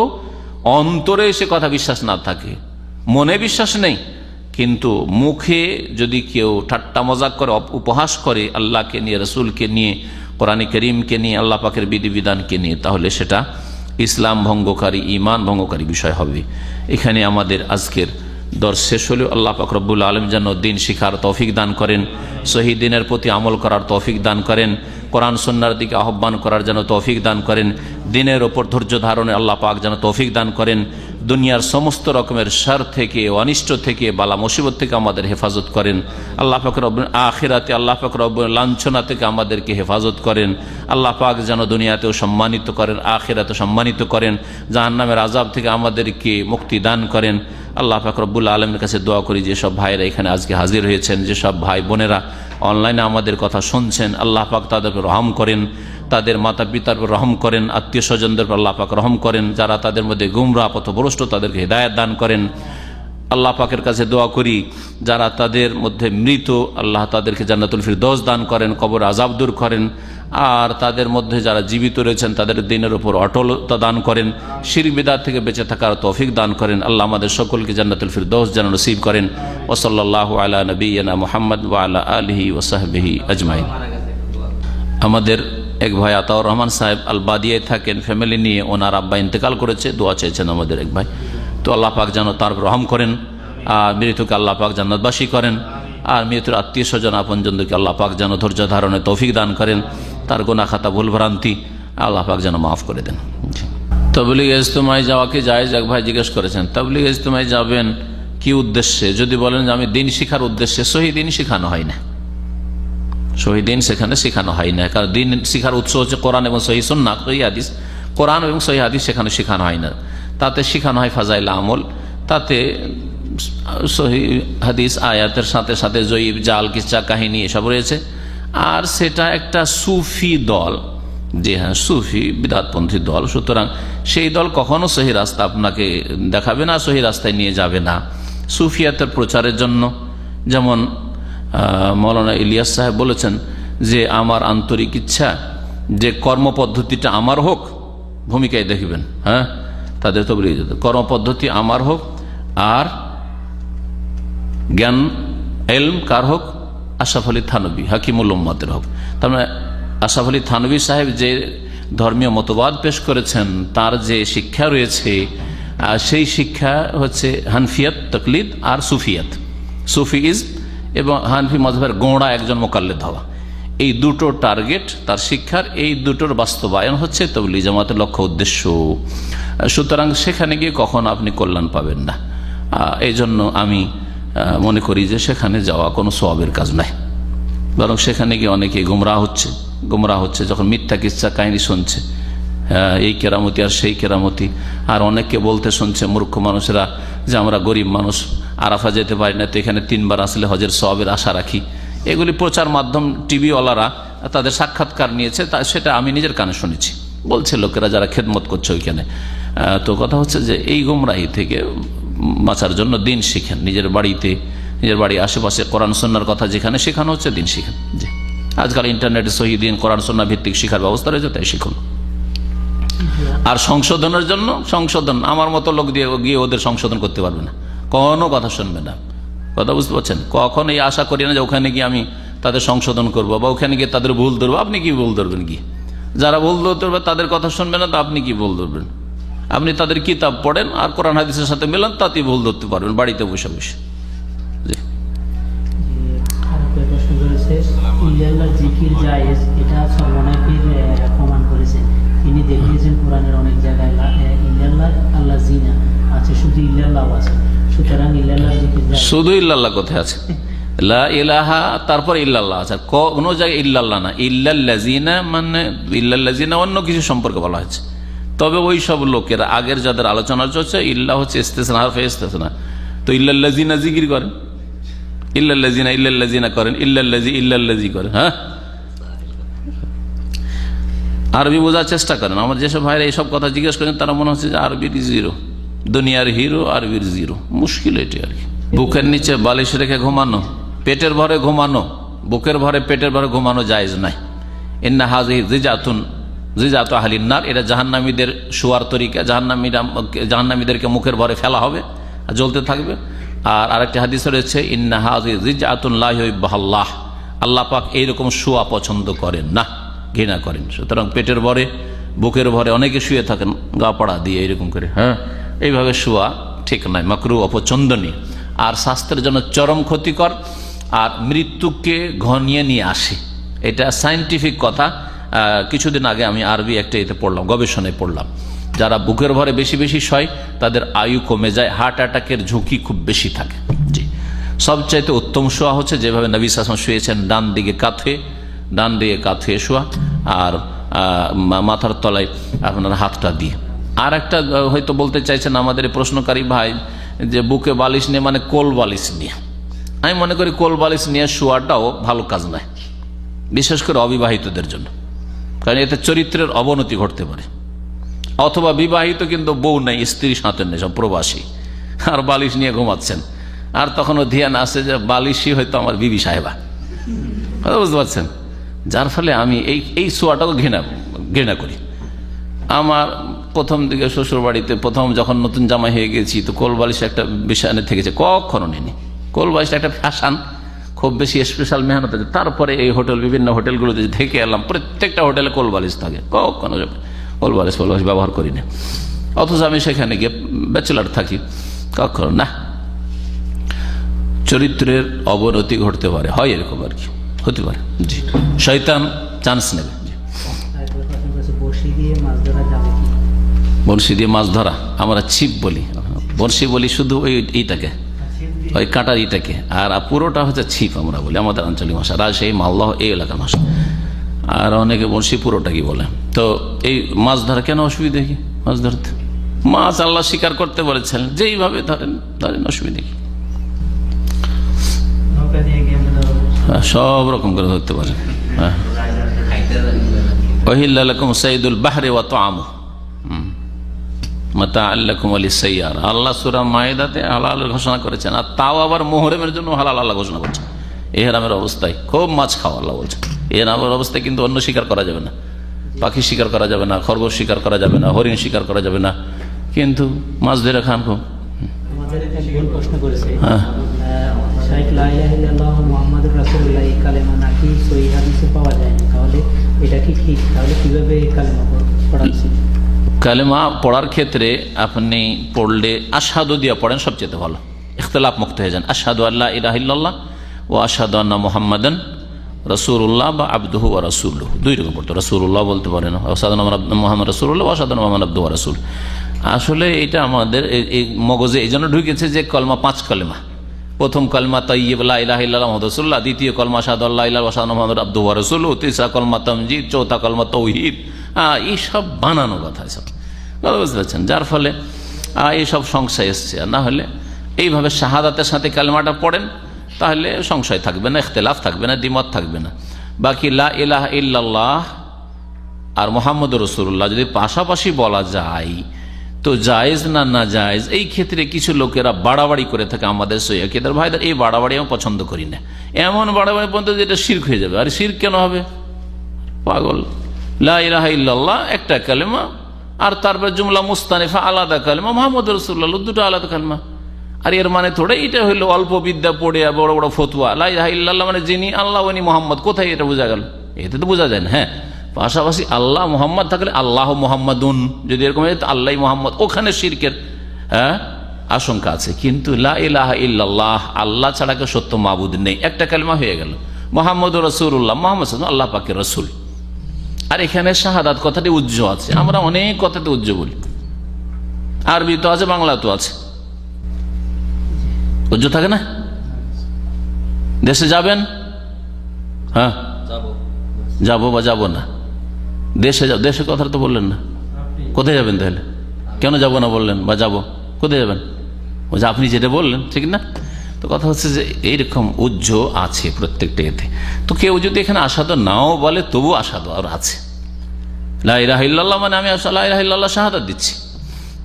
অন্তরে সে কথা বিশ্বাস না থাকে, মনে বিশ্বাস নেই, কিন্তু মুখে যদি কেউ ঠাট্টা মজাক করে, উপহাস করে আল্লাহকে নিয়ে, রাসূলকে নিয়ে, কোরআন কারীমকে নিয়ে, আল্লাহ পাকের বিধিবিধানকে নিয়ে, তাহলে সেটা ইসলাম ভঙ্গকারী, ঈমান ভঙ্গকারী বিষয় হবে। এখানে আমাদের আজকের দর্শ শেষ হলেও আল্লাহ পাক রব্বুল আলামিন যেন দিন শিখার তৌফিক দান করেন, সহি দিনের প্রতি আমল করার তৌফিক দান করেন, কোরআন সুন্নাহর দিকে আহ্বান করার যেন তৌফিক দান করেন, দিনের ওপর ধৈর্য ধারণে আল্লাহ পাক যেন তৌফিক দান করেন, দুনিয়ার সমস্ত রকমের শার থেকে, অনিষ্ট থেকে, বালা মুসিবত থেকে আমাদের হেফাজত করেন। আল্লাহ পাক রব্বুল আখিরাতে আল্লাহ পাক রব্বুল লাঞ্ছনা থেকে আমাদেরকে হেফাজত করেন। আল্লাহ পাক যেন দুনিয়াতেও সম্মানিত করেন, আখিরাতেও সম্মানিত করেন, জাহান্নামের আযাব থেকে আমাদেরকে মুক্তি দান করেন। আল্লাহ পাক রব্বুল আলামিনের কাছে দোয়া করি যেসব ভাইরা এখানে আজকে হাজির হয়েছেন, যেসব ভাই বোনেরা অনলাইনে আমাদের কথা শুনছেন, আল্লাহ পাক তাদের উপর রহম করেন, তাদের মাতা পিতার উপর রহম করেন, আত্মীয় স্বজনদের উপর আল্লাহ পাক রহম করেন, যারা তাদের মধ্যে গুমরাহ পথভ্রষ্ট তাদেরকে হিদায়াত দান করেন। আল্লাহ পাকের কাছে দোয়া করি যারা তাদের মধ্যে মৃত, আল্লাহ তাদেরকে জান্নাতুল ফিরদৌস দান করেন, কবর আযাব দূর করেন, আর তাদের মধ্যে যারা জীবিত রয়েছেন তাদের দিনের উপর অটলতা দান করেন, শিরক বিদআত থেকে বেঁচে থাকার তৌফিক দান করেন। আল্লাহ আমাদের সকলকে জান্নাতুল ফিরদৌস যেন নসিব করেন। ওয়া সাল্লাল্লাহু আলা নবিয়িনা মুহাম্মদ ওয়া আলা আলিহি ওয়া সাহবিহি আজমাইন। আমাদের এক ভাই আতাউর রহমান সাহেব আল বাদিয়ায় থাকেন, ফ্যামিলি নিয়ে, ওনার আব্বা ইন্তেকাল করেছে, দোয়া চেয়েছেন আমাদের এক ভাই। তো আল্লাহ পাক যেন তার রহম করেন, আর মৃতকে আল্লাহ পাক জান্নাতবাসী করেন, আর মৃত্যুর আত্মীয় স্বজন আপনজনদেরকে আল্লাহ পাক যেন ধৈর্য ধারণে তৌফিক দান করেন, তার গুনাহ খাতা ভুল ভ্রান্তি আল্লাহ পাক যেন মাফ করে দেন। তাবলীগ ইজতেমায় যাওয়া কি জায়েজ? এক ভাই জিজ্ঞেস করেছেন তাবলীগ ইজতেমায় যাবেন কি উদ্দেশ্যে? যদি বলেন যে আমি দিন শিখার উদ্দেশ্যে, সহি দিন শিখানো হয় না, সহি দিন সেখানে শেখানো হয় না, কারণ দিন শিখার উৎস হচ্ছে কোরআন এবং সহি সুন্নাহ, সহি হাদিস। কোরআন এবং সহি হাদিস সেখানে শেখানো হয় না, তাতে শেখানো হয় ফাজাইল আমল, তাতে সহি হাদিস আয়াতের সাথে সাথে জয়ীব, জাল, কিচ্ছা, কাহিনী এসব রয়েছে। আর সেটা একটা সুফি দল, যে হ্যাঁ সুফি বিদআতপন্থী দল, সুতরাং সেই দল কখনো সহি রাস্তা আপনাকে দেখাবে না, সহি রাস্তায় নিয়ে যাবে না। সুফিয়াতের প্রচারের জন্য যেমন মৌলানা ইলিয়াস সাহেব বলেছেন যে আমার আন্তরিক ইচ্ছা যে কর্মপদ্ধতিটা আমার হোক, ভূমিকায় দেখবেন, হ্যাঁ তাদের তো কর্মপদ্ধতি আমার হোক, আর জ্ঞান এলম কার হোক? আশরাফ আলী থানভী হাকিমুল উম্মতের হোক। তার মানে আশরাফ আলী থানভী সাহেব যে ধর্মীয় মতবাদ পেশ করেছেন, তার যে শিক্ষা রয়েছে, সেই শিক্ষা হচ্ছে হানফিয়াত, তাকলিদ আর সুফিয়াত, সুফিইজম এবং হানফি মযহাবের গোঁড়া একজন মোকাল্লেদ হওয়া, এই দুটো টার্গেট তার শিক্ষার, এই দুটোর বাস্তবায়ন হচ্ছে তাবলীগ জামাতের লক্ষ্য উদ্দেশ্য। সুতরাং সেখানে গিয়ে কখনো আপনি কল্যাণ পাবেন না। এই জন্য আমি মনে করি যে সেখানে যাওয়া কোনো সওয়াবের কাজ নাই, বরং সেখানে গিয়ে অনেকে গুমরাহ হচ্ছে যখন মিথ্যা কিচ্ছা কাহিনী শুনছে, এই কেরামতি আর সেই কেরামতি, আর অনেককে বলতে শুনছে মূর্খ মানুষেরা যে আমরা গরিব মানুষ, আরাফা যেতে পারি না, তো এখানে 3 বার আসলে হজের সওয়াবের আশা রাখি। এগুলি প্রচার মাধ্যম, টিভিওয়ালারা তাদের সাক্ষাৎকার নিয়েছে, সেটা আমি নিজের কানে শুনেছি, বলছে লোকেরা যারা খেদমত করছে ওইখানে। তো কথা হচ্ছে যে এই গুমরাহি থেকে বাঁচার জন্য দিন শিখেন, নিজের বাড়িতে, নিজের বাড়ির আশেপাশে কোরআন সুন্নাহর কথা যেখানে শেখানো হচ্ছে দিন শিখেন। জি। আজকাল ইন্টারনেটে সহিদিন কোরআন সুন্নাহ ভিত্তিক শিক্ষার ব্যবস্থা রয়েছে, তাই শিখুন। আর সংশোধনের জন্য সংশোধন আমার মতো লোক দিয়ে গিয়ে ওদের সংশোধন করতে পারবে না, কোনো কথা শুনবে না। কথা বুঝতে পারছেন? কখন এই আশা করি না যে ওখানে গিয়ে আমি তাদের সংশোধন করবো বা ওখানে গিয়ে তাদের ভুল ধরবো। আপনি কি ভুল ধরবেন? কি যারা ভুল ধরবে তাদের কথা শুনবে না, তো আপনি কি ভুল ধরবেন? আপনি তাদের কিতাব পড়েন আর কোরআন হাদিসের সাথে মেলান, তাতেই ভুল ধরতে পারবেন বাড়িতে বসে বসে। জিকির জায়েজ, এটা সর্বনাপীর প্রমাণ করেছেন। তিনি দেখিয়েছেন কোরআনের অনেক জায়গায় ইল্লাল্লাহ আল্লাহ জিনা আছে, শুধু ইল্লাল্লাহ আছে। সুতরাং ইল্লাল্লাহ জিকির জায়েজ। শুধু ইল্লাল্লাহ কোথায় আছে? লা ইলাহা তারপর ইল্লাল্লাহ আছে, কোনো জায়গায় ইল্লাল্লাহ না। ইল্লাল্লাযিনা মানে ইল্লাল্লাযিনা অন্য কিছু সম্পর্কে বলা হয়েছে। তবে ওই সব লোকেরা আগের যাদের আলোচনা চলছে, ইল্লাহ হচ্ছে ইস্তেসনা, হারফে ইস্তেসনা। তো ইল্লাল্লাযিনা জিকির করেন, ইল্লাল্লাযিনা করেন, ইল্লাল্লাযি করেন। হ্যাঁ, আরবি বোঝার চেষ্টা করেন। আমার যেসব ভাইরা এইসব কথা জিজ্ঞেস করেন তারা মনে হচ্ছে যে আরবির জিরো, দুনিয়ার হিরো আরবির জিরো। মুশকিল এটি আর কি। বুকের নিচে বালিশ রেখে ঘুমানো, পেটের ভরে ঘুমানো, বুকের ভরে পেটের ভরে ঘুমানো জায়েজ নাই। ইন্না হাযিহি জিজাতু আহলিন নার, এটা জাহান্নামীদের শোয়ার তরিকা। জাহান্নামীদেরকে মুখের ভরে ফেলা হবে আর জ্বলতে থাকবে। আর আরেকটি হাদিস রয়েছে, ইন্না হাযিহি জিজাতুন লা ইউহিব্বুহাল্লাহ, আল্লাহ পাক এইরকম শোয়া পছন্দ করেন না, ঘৃণা করেন। সুতরাং পেটের ভরে বুকের ভরে অনেকে শুয়ে থাকেন গা পাড়া দিয়ে এইরকম করে। হ্যাঁ, এইভাবে শোয়া ঠিক নয়, মাকরুহ, অপছন্দনীয়। আর স্বাস্থ্যের জন্য চরম ক্ষতিকর, আর মৃত্যুকে ঘনিয়ে নিয়ে আসে। এটা সায়েন্টিফিক কথা। কিছুদিন আগে আমি আরবি একটা এতে পড়লাম, গবেষণায় পড়লাম, যারা বুকের ভরে বেশি বেশি শয় তাদের আয়ু কমে যায়, হার্ট অ্যাটাকের ঝুঁকি খুব বেশি থাকে। জি, সবচাইতে উত্তম শোয়া হচ্ছে যেভাবে নবী সাল্লাল্লাহু আলাইহি ওয়াসাল্লাম শুয়েছেন, ডান দিকে কাত হয়ে শোয়া, আর মাথার তলায় আপনার হাতটা দিয়ে। আর একটা হয়তো বলতে চাইছেন আমাদের প্রশ্নকারী ভাই যে বুকে বালিশ নিয়ে মানে কোল বালিশ নিয়ে। আমি মনে করি কোল বালিশ নিয়ে শোয়াটাও ভালো কাজ নয়, বিশেষ করে অবিবাহিতদের জন্য, কারণ এতে চরিত্রের অবনতি ঘটতে পারে। অথবা বিবাহিত কিন্তু বউ নেই, স্ত্রী সাথে নেই, সব প্রবাসী, আর বালিশ নিয়ে ঘুমাচ্ছেন, আর তখনও ধ্যান আসে যে বালিশই হয়তো আমার বিবি সাহেবা। কথা বুঝতে পারছেন? যার ফলে আমি এই শোয়াটাও ঘৃণা করি। আমার প্রথম দিকে শ্বশুর বাড়িতে প্রথম যখন নতুন জামাই হয়ে গেছি, তো কোল বালিশ একটা বিছানে থেকেছে, কখনো নেই। কোল বালিশটা একটা ফ্যাশন, খুব বেশি স্পেশাল মেহনত আছে। তারপরে এই বিভিন্ন হোটেলগুলোতে থেকে এলাম, প্রত্যেকটা হোটেলে কোল বালিশ থাকে, কখনো কোল বালিশ ব্যবহার করি না। অথচ আমি সেখানে গিয়ে ব্যাচেলার থাকি, কখনো না। চরিত্রের অবনতি ঘটতে পারে, হয় এরকম আর কি, হতে পারে। জি, শয়তান চান্স নেবে। বড়শি দিয়ে মাছ ধরা আমরা ছিপ বলি, বড়শি বলি শুধু এইটাকে, ওই কাঁটার ইটাকে, আর পুরোটা হচ্ছে ছিপ আমরা বলি আমাদের আঞ্চলিক ভাষা, রাজশাহী, মালদহ এই এলাকার ভাষা। আর অনেকে বড়শি পুরোটা কি বলে। তো এই মাছ ধরা কেন অসুবিধা কি? মাছ ধরতে মাছ আল্লাহ স্বীকার করতে বলেছেন, যেইভাবে ধরেন অসুবিধা কি? সব রকম করে ধরতে পারে। হ্যাঁ, ওহিল্লা লাকুম সাইদুল বাহরি ওয়া তা'আমুহু মাতা'আন লাকুম ওয়া লিস-সাইয়ারা। আল্লাহ সূরা মায়েদাতে হালাল ঘোষণা করেছেন, আর তাও আবার মুহররমের জন্য হালাল আল্লাহ ঘোষণা করছেন। ইহরামের অবস্থায় খুব মাছ খাওয়া আল্লাহ বলছেন। ইহরামের অবস্থায় কিন্তু অন্য শিকার করা যাবে না, পাখি শিকার করা যাবে না, খরগোশ শিকার করা যাবে না, হরিণ শিকার করা যাবে না, কিন্তু মাছ ধরে খান খুব। আমাদের একজন প্রশ্ন করেছে, হ্যাঁ, শাইখ লা ইলাহা ইল্লাল্লাহ মুহাম্মাদুর রাসূলুল্লাহ এই কালেমা নাকি সহিহ হাদিসে পাওয়া যায় না, তাহলে এটা কি ঠিক? তাহলে কিভাবে এই কালেমা পড়া উচিত? কালেমা পড়ার ক্ষেত্রে আপনি পড়লে আশহাদু দিয়ে পড়েন, সবচেয়ে ভালো, ইখতিলাফ মুক্ত হয়ে যান। আশহাদু আল্লা ইলাহা ইল্লাল্লাহ ওয়া আশহাদু আন্না মুহাম্মাদান রাসূলুল্লাহ বা আবদুহু ওয়া রাসূলুহু, দুই রকম পড়তে। রাসূলুল্লাহ বলতে পারেন, আশহাদু আন্না মুহাম্মাদ রাসূলুল্লাহ ওয়া আশহাদু আন্না মুহাম্মাদান আবদুহু ওয়া রাসূলুহু। আসলে এটা আমাদের এই মগজে এই জন্য ঢুকেছে যে কলমা 5 কলমা। প্রথম কলমা তাইয়্যিব লা ইলাহা ইল্লাল্লাহ মুহাম্মাদুর রাসূলুল্লাহ, দ্বিতীয় কলমা আশহাদু আল্লা ইলাহা ইল্লাল্লাহ ওয়া আশহাদু আন্না মুহাম্মাদান আবদুহু ওয়া রাসূলুহু, তিসরা কলমা তামজিদ, চৌথা কলমা তাওহীদ। এইসব বানানো কথা, এসব কথা বুঝতে পারছেন। যার ফলে এইসব সংশয় এসছে। আর না হলে এইভাবে শাহাদাতের সাথে কালেমাটা পড়েন, তাহলে সংশয় থাকবে না, ইখতিলাফ থাকবে না, দ্বিমত থাকবে না। বাকি লা ইলাহা ইল্লাল্লাহ আর মুহাম্মদুর রাসূলুল্লাহ যদি পাশাপাশি বলা যায়, তো জায়েজ না না জায়েজ, এই ক্ষেত্রে কিছু লোকেরা বাড়াবাড়ি করে থাকে আমাদের সৈয়দের ভাইদের। এই বাড়াবাড়ি আমি পছন্দ করি না। এমন বাড়াবাড়ি পর্যন্ত যেটা শিরক হয়ে যাবে। আর শিরক কেন হবে? পাগল। লা ইলাহা ইল্লাল্লাহ একটা কালেমা, আর তারপর জুমলা মুস্তানিফা আলাদা কালেমা, মুহাম্মদ রাসূলুল্লাহ দুটো আলাদা কালেমা। আর এর মানে থোড়া এটা হইলো অল্প বিদ্যা পড়ে বড় বড় ফতুয়া। লা ইলাহা ইল্লাল্লাহ মানে যিনি আল্লাহ উনি মোহাম্মদ, কোথায় এটা বোঝা গেল? এতে তো বোঝা যায় না। হ্যাঁ, পাশাপাশি আল্লাহ মোহাম্মদ থাকলে আল্লাহ মোহাম্মদুন, যদি এরকম হয় আল্লাহ মোহাম্মদ, ওখানে শিরকের আশঙ্কা আছে। কিন্তু লা ইলাহা ইল্লাল্লাহ, আল্লাহ ছাড়া কেউ সত্য মাবুদ নেই, একটা কালেমা হয়ে গেল। মোহাম্মদ রাসূলুল্লাহ, মোহাম্মদ আল্লাহ পাকের রসুল। আর এখানে শাহাদাত কথাটি উজ্জ আছে। আমরা অনেক কথাতে উজ্জ বলি, আরবি তো আছে, বাংলা তো আছে। উজ্জ থাকে না? দেশে যাবেন? হ্যাঁ যাবো বা যাবো না? দেশে দেশে কথাটা তো বললেন না। কোথায় যাবেন তাহলে? কেন যাবো না বললেন? বা যাবো কোথায় যাবেন? ও যে আপনি যেটা বললেন ঠিক না। তো কথা হচ্ছে যে এইরকম উজ্জ আছে প্রত্যেকটা এতে। তো কেউ যদি এখানে আসাদু নাও বলে তবু আসাদু আর আছে। লা ইলাহা ইল্লাল্লাহ মানে আমি লা ইলাহা ইল্লাল্লাহ শাহাদাত দিচ্ছি।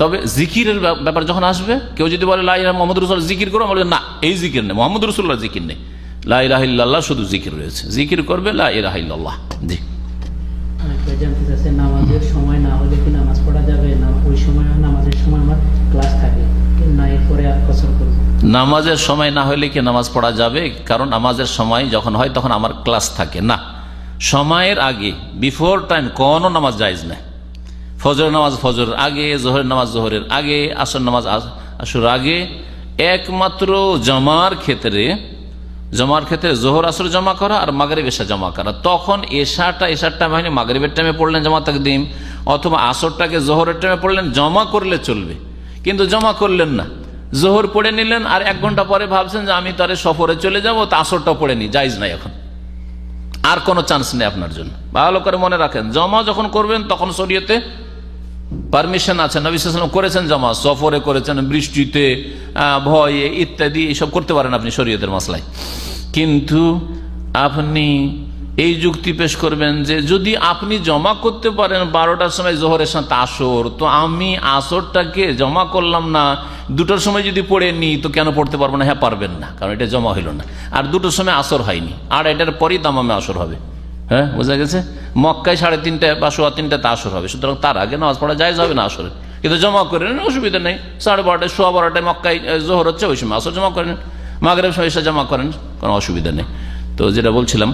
তবে জিকিরের ব্যাপার যখন আসবে, কেউ যদি বলে লা ইলাহা মুহাম্মদ রাসূলুল্লাহ জিকির করো, বলবে না এই জিকির নেই, মুহাম্মদ রাসূলুল্লাহ জিকির নেই, লা ইলাহা ইল্লাল্লাহ শুধু জিকির রয়েছে। জিকির করবে লা ইলাহা ইল্লাল্লাহ। জি, জানতে চাচ্ছে নামাজের সময় না হলে কি নামাজ পড়া যাবে না? ওই সময় নামাজের সময় আমার ক্লাস থাকে না, এরপরে আর কসর করবো? নামাজের সময় না হলে কি নামাজ পড়া যাবে? কারণ নামাজের সময় যখন হয় তখন আমার ক্লাস থাকে না। সময়ের আগে, বিফোর টাইম কোনো নামাজ জায়েজ না। ফজর নামাজ ফজরের আগে, জোহরের নামাজ জোহরের আগে, আসর নামাজ আসর আগে। একমাত্র জমার ক্ষেত্রে জোহর আসর জমা করা আর মাগরিব এশা জমা করা। তখন এশার টাইম হয়নি, মাগরিবের টাইমে পড়লেন জমা তাকদিম, অথবা আসরটাকে জোহরের টাইমে পড়লেন, জমা করলে চলবে। কিন্তু জমা করলেন না, জোহর পড়ে নিলেন আর 1 ঘন্টা পরে ভাবছেন যে আমি তারে সফরে চলে যাবো, তা আসরটা পড়ে নি, জায়েজ নাই। এখন আর কোনো চান্স নেই আপনার জন্য। ভালো করে মনে রাখেন, জমা যখন করবেন তখন শরীয়তে পারমিশন আছে। নবী সাল্লাল্লাহু আলাইহি ওয়াসাল্লাম করেছেন জমা, সফরে করেছেন, বৃষ্টিতে, ভয়ে ইত্যাদি, এইসব করতে পারেন আপনি শরীয়তের মাসলায়। কিন্তু আপনি এই যুক্তি পেশ করবেন যে যদি আপনি জমা করতে পারেন 12টার সময় জোহরের সাথে আসর, তো আমি আসরটাকে জমা করলাম না, 2টার সময় যদি পড়ে নিই তো কেন পড়তে পারবো না? হ্যাঁ পারবেন না, কারণ এটা জমা হইল না। আর 2টার সময় আসর হয়নি, আর এটার পরই দামামে আসর হবে। হ্যাঁ, বোঝা গেছে? মক্কায় 3:30 বা 3:15 আসর হবে, সুতরাং তার আগে নামাজ পড়া জায়েজ হবে না আসরে। কিন্তু জমা করে নেন, অসুবিধা নেই। 12:30 12:15 মক্কায় জোহর হচ্ছে, ওই সময় আসর জমা করেন, মাগরিব সময় এসে জমা করেন, কোনো অসুবিধা নেই। তো যেটা বলছিলাম,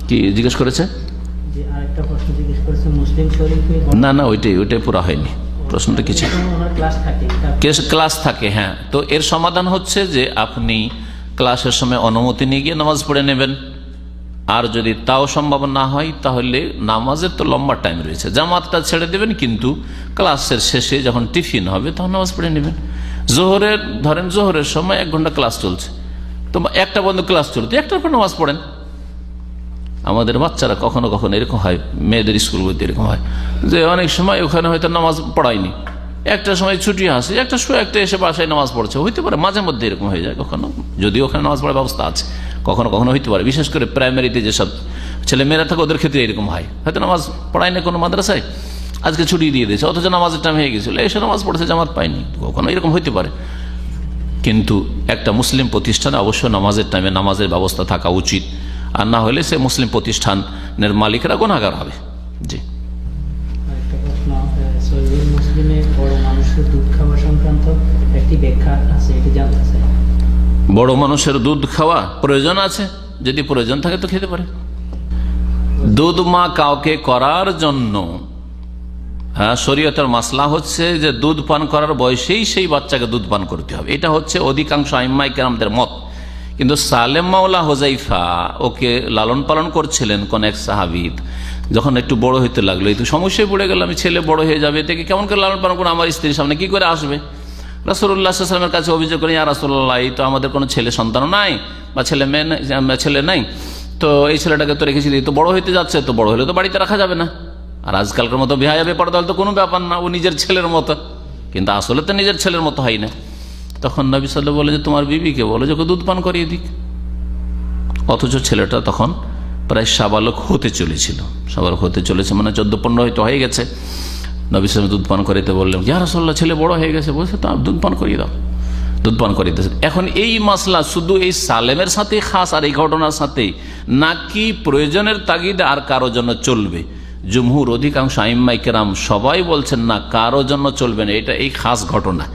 কি জিজ্ঞেস করেছে? আরেকটা প্রশ্ন জিজ্ঞেস করেছে, মুসলিম শরীফে না ওইটাই পুরো হয়নি। প্রশ্নটা কি ছিল? ক্লাস থাকে, হ্যাঁ। তো এর সমাধান হচ্ছে যে আপনি ক্লাসের সময় অনুমতি নিয়ে গিয়ে নামাজ পড়ে নেবেন। আর যদি তাও সম্ভব না হয় তাহলে নামাজের তো লম্বা টাইম রয়েছে, জামাতটা ছেড়ে দেবেন, কিন্তু ক্লাসের শেষে যখন টিফিন হবে তখন নামাজ পড়ে নেবেন। জোহরের সময় 1 ঘন্টা ক্লাস চলছে, তো 1টা বন্ধ ক্লাস চলছে, 1টার পর নামাজ পড়েন। আমাদের বাচ্চারা কখনো কখনো এরকম হয়, মেয়েদের স্কুলগুলোতে এরকম হয় যে অনেক সময় ওখানে হয়তো নামাজ পড়ায়নি, 1টার সময় ছুটি আসে, 1টা এসে বাসায় নামাজ পড়ছে, হইতে পারে মাঝে মধ্যে এরকম হয়ে যায় কখনো, যদিও ওখানে নামাজ পড়ার ব্যবস্থা আছে, কখনো কখনো হইতে পারে। বিশেষ করে প্রাইমারিতে যেসব ছেলে মেয়েরা থাকে ওদের ক্ষেত্রে এরকম হয়, হয়তো নামাজ পড়ায় না কোনো মাদ্রাসায়, আজকে ছুটি দিয়ে দিয়েছে, অথচ নামাজের টাইম হয়ে গেছিল, এসে নামাজ পড়েছে, জামাত পায়নি, কখনো এরকম হইতে পারে। কিন্তু একটা মুসলিম প্রতিষ্ঠানে অবশ্যই নামাজের টাইমে নামাজের ব্যবস্থা থাকা উচিত, আর না হলে সে মুসলিম প্রতিষ্ঠানের মালিকরা গুনাহগার হবে। জি, বড় মানুষের দুধ খাওয়া প্রয়োজন আছে, যদি প্রয়োজন থাকে তো খেতে পারে। দুধ মা কাউকে করার জন্য, হ্যাঁ, শরীয়তের মাসলা হচ্ছে যে দুধ পান করার বয়সেই সেই বাচ্চাকে দুধ পান করতে হবে, এটা হচ্ছে অধিকাংশ আইম্মায়ে কেরামদের মত। কিন্তু সালেম মাওলা হুযাইফা ওকে লালন পালন করছিলেন কোন এক সাহাবী, যখন একটু বড় হইতে লাগলো, এই তো সমস্যায় পড়ে গেল, আমি ছেলে বড় হয়ে যাবে, এটাকে কেমন করে লালন পালন করে, আমার স্ত্রীর সামনে কি করে আসবে? রাসূলুল্লাহ সাল্লাল্লাহু আলাইহি ওয়াসাল্লামের কাছে অভিযোগ করেন, ইয়া রাসূলুল্লাহ, এই তো আমাদের কোনো ছেলে সন্তান নাই বা ছেলে নাই, তো এই ছেলেটাকে তো রেখেছি, তো বড় হইতে যাচ্ছে, তো বড় হলে তো বাড়িতে রাখা যাবে না। আর আজকালকার মতো বিহায়া বেপরদা হলে তো কোনো ব্যাপার না, ও নিজের ছেলের মতো, কিন্তু আসলে তো নিজের ছেলের মতো হয় না। তখন নবী সাল্লাল্লাহু আলাইহি ওয়াসাল্লাম বলে যে তোমার বিবিকে বলো যে ওকে দুধ পান করিয়ে দিক। অথচ ছেলেটা তখন প্রায় সাবালক হতে চলেছিল, মানে 14-15 হয়তো হয়ে গেছে। নবী সাল্লাল্লাহু আলাইহি ওয়াসাল্লাম দুধ পান করাইতে বললেন, ইয়া রাসূলুল্লাহ ছেলে বড় হয়ে গেছে, বলছে তা দুধ পান করিয়ে দাও, দুধ পান করিতেছে। এখন এই মাসলা শুধু এই সালেমের সাথে খাস আর এই ঘটনার সাথে, নাকি প্রয়োজনের তাগিদে আর কারো জন্য চলবে? জমহুর অধিকাংশ আইম্মায়ে কেরাম সবাই বলছেন না, কারো জন্য চলবে না, এটা এই খাস ঘটনা।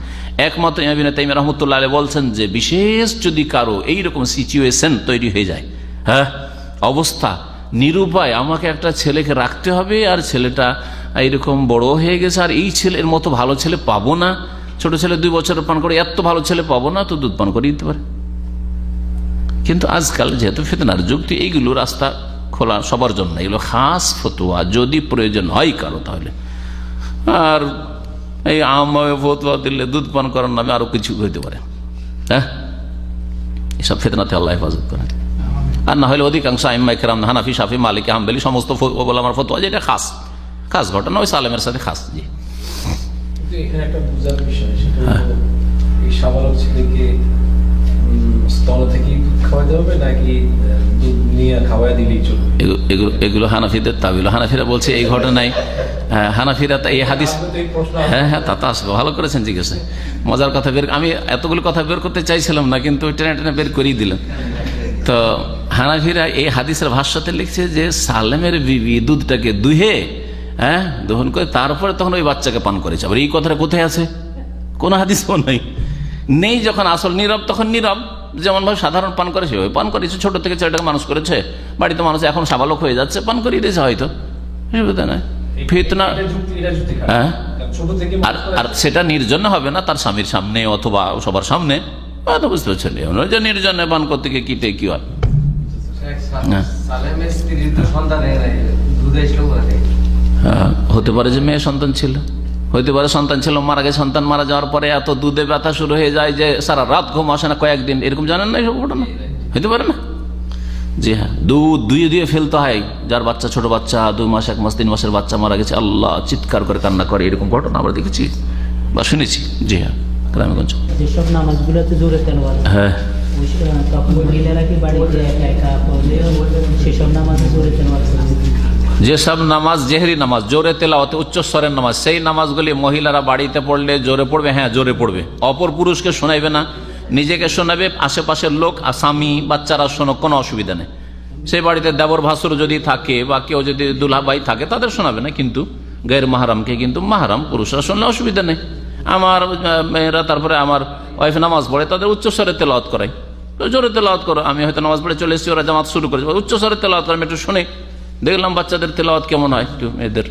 একমাত্র ইমাম ইবনে তাইমিয়া রাহমাতুল্লাহ আলাইহি বলছেন যে বিশেষ যদি কারো এইরকম সিচুয়েশন তৈরি হয়ে যায়, হ্যাঁ অবস্থা নিরুপায়, আমাকে একটা ছেলেকে রাখতে হবে আর ছেলেটা এইরকম বড় হয়ে গেছে আর এই ছেলের মতো ভালো ছেলে পাবো না, ছোট ছেলে 2 বছরের পান করে এত ভালো ছেলে পাবো না, তো দুধ পান করে দিতে পারে। কিন্তু আজকাল যেহেতু ফিতনার যুগ, এইগুলো রাস্তা খোলা সবার জন্য, এগুলো খাস ফতোয়া যদি প্রয়োজন হয় কারো তাহলে। আর এই আমায় ফতোয়া দিলে দুধ পান করার নামে আরো কিছু হইতে পারে, হ্যাঁ এসব ফিতনাতে আল্লাহ হেফাজত করেন। আর না হলে অধিকাংশ আইম্মায়ে কেরাম হানাফি, শাফি, মালিকি, হাম্বলি সমস্ত ওলামার ফতোয়া যেটা খাস খাস ঘটনা, ওই সালেমের সাথে খাস। জি এখানে একটা বুঝার বিষয়, সেটা হলো এই সাবালক ছেলেকে স্তন থেকে দুধ খাওয়াতে হবে নাকি দুধ নিয়ে খাওয়াই দিলেই চলবে? এগুলো হানাফিদের তাবিল। হানাফিরা বলছে এই ঘটনায়, হানাফিরা এই হাদিস, হ্যাঁ হ্যাঁ তা তো আসবে, ভালো করেছেন জিজ্ঞেস। মজার কথা বের, আমি এতগুলো কথা বের করতে চাইছিলাম না, কিন্তু টেনে টেনে বের করেই দিলাম। তো হানাফিরা এই হাদিসের ভাষ্যতে লিখছে যে সালেমের বিবি দুধটাকে দুহে, হ্যাঁ দহন করে তারপরে তখন ওই বাচ্চাকে পান করেছে। আবার এই কথাটা কোথায় আছে? কোন হাদিস নেই। যখন আসল নীরব তখন নীরব, যেমন ভাবে সাধারণ পান করেছে ওই পান করেছে, ছোট থেকে ছেলেটাকে মানুষ করেছে, বাড়িতে মানুষ এখন সাবালক হয়ে যাচ্ছে, পান করিয়ে দিয়েছে হয়তো, ফিতনা। হ্যাঁ আর সেটা নির্জনে হবে না, তার স্বামীর সামনে অথবা সবার সামনে, বুঝতে পারছেন যে নির্জনে পান করতে গিয়ে কিতে কি হয়। হতে পারে যে মেয়ে সন্তান ছিল, হইতে পারে সন্তান ছিল মারা গেছে, সন্তান মারা যাওয়ার পরে এত দুধে ব্যথা শুরু হয়ে যায় যে সারা রাত ঘুম আসে না কয়েকদিন, এরকম জানেন না এইসব ঘটনা হইতে পারে না? জি হ্যাঁ, দুধ দুয়ে ফেলতে হয়, যার বাচ্চা ছোট বাচ্চা 2 মাস 1 মাস 3 মাসের বাচ্চা মারা গেছে, আল্লাহ চিৎকার করে কান্না করে, এরকম ঘটনা আমরা দেখেছি বা শুনেছি। জি হ্যাঁ, গ্রামেগঞ্জ যেসব নামাজগুলোতে জোরে তেলাওয়াত, হ্যাঁ তখন মহিলারা কি বাড়িতে একা পড়লে সেসব নামাজে জোরে তেলাওয়াত করবে? যেসব নামাজ জেহরি নামাজ, জোরে তেলাওয়াত, উচ্চস্বরের নামাজ, সেই নামাজগুলি মহিলারা বাড়িতে পড়লে জোরে পড়বে, হ্যাঁ জোরে পড়বে। অপর পুরুষকে শোনাইবে না, নিজেকে শোনাবে, আশেপাশের লোক, স্বামী, বাচ্চারা শোনো, কোনো অসুবিধা নেই। সেই বাড়িতে দেবর ভাসুর যদি থাকে বা কেউ যদি দুলাভাই থাকে তাদের শোনাবে না, কিন্তু গैर মাহরামকে কিন্তু মাহরাম পুরুষরা শুনলে অসুবিধা নেই। আমার মেয়েরা, তারপরে আমার ওয়াইফ নামাজ পড়ে, তাদের উচ্চস্বরে তেলাওয়াত করাই, তো জোরে তেলাওয়াত করো। আমি হয়তো নামাজ পড়ে চলে এসেছি, ওরা জামাত শুরু করেছে, উচ্চস্বরে তেলাওয়াত করে আমি একটু শুনে দেখলাম বাচ্চাদের তেলাওয়াত কেমন হয় একটু মেয়েদের।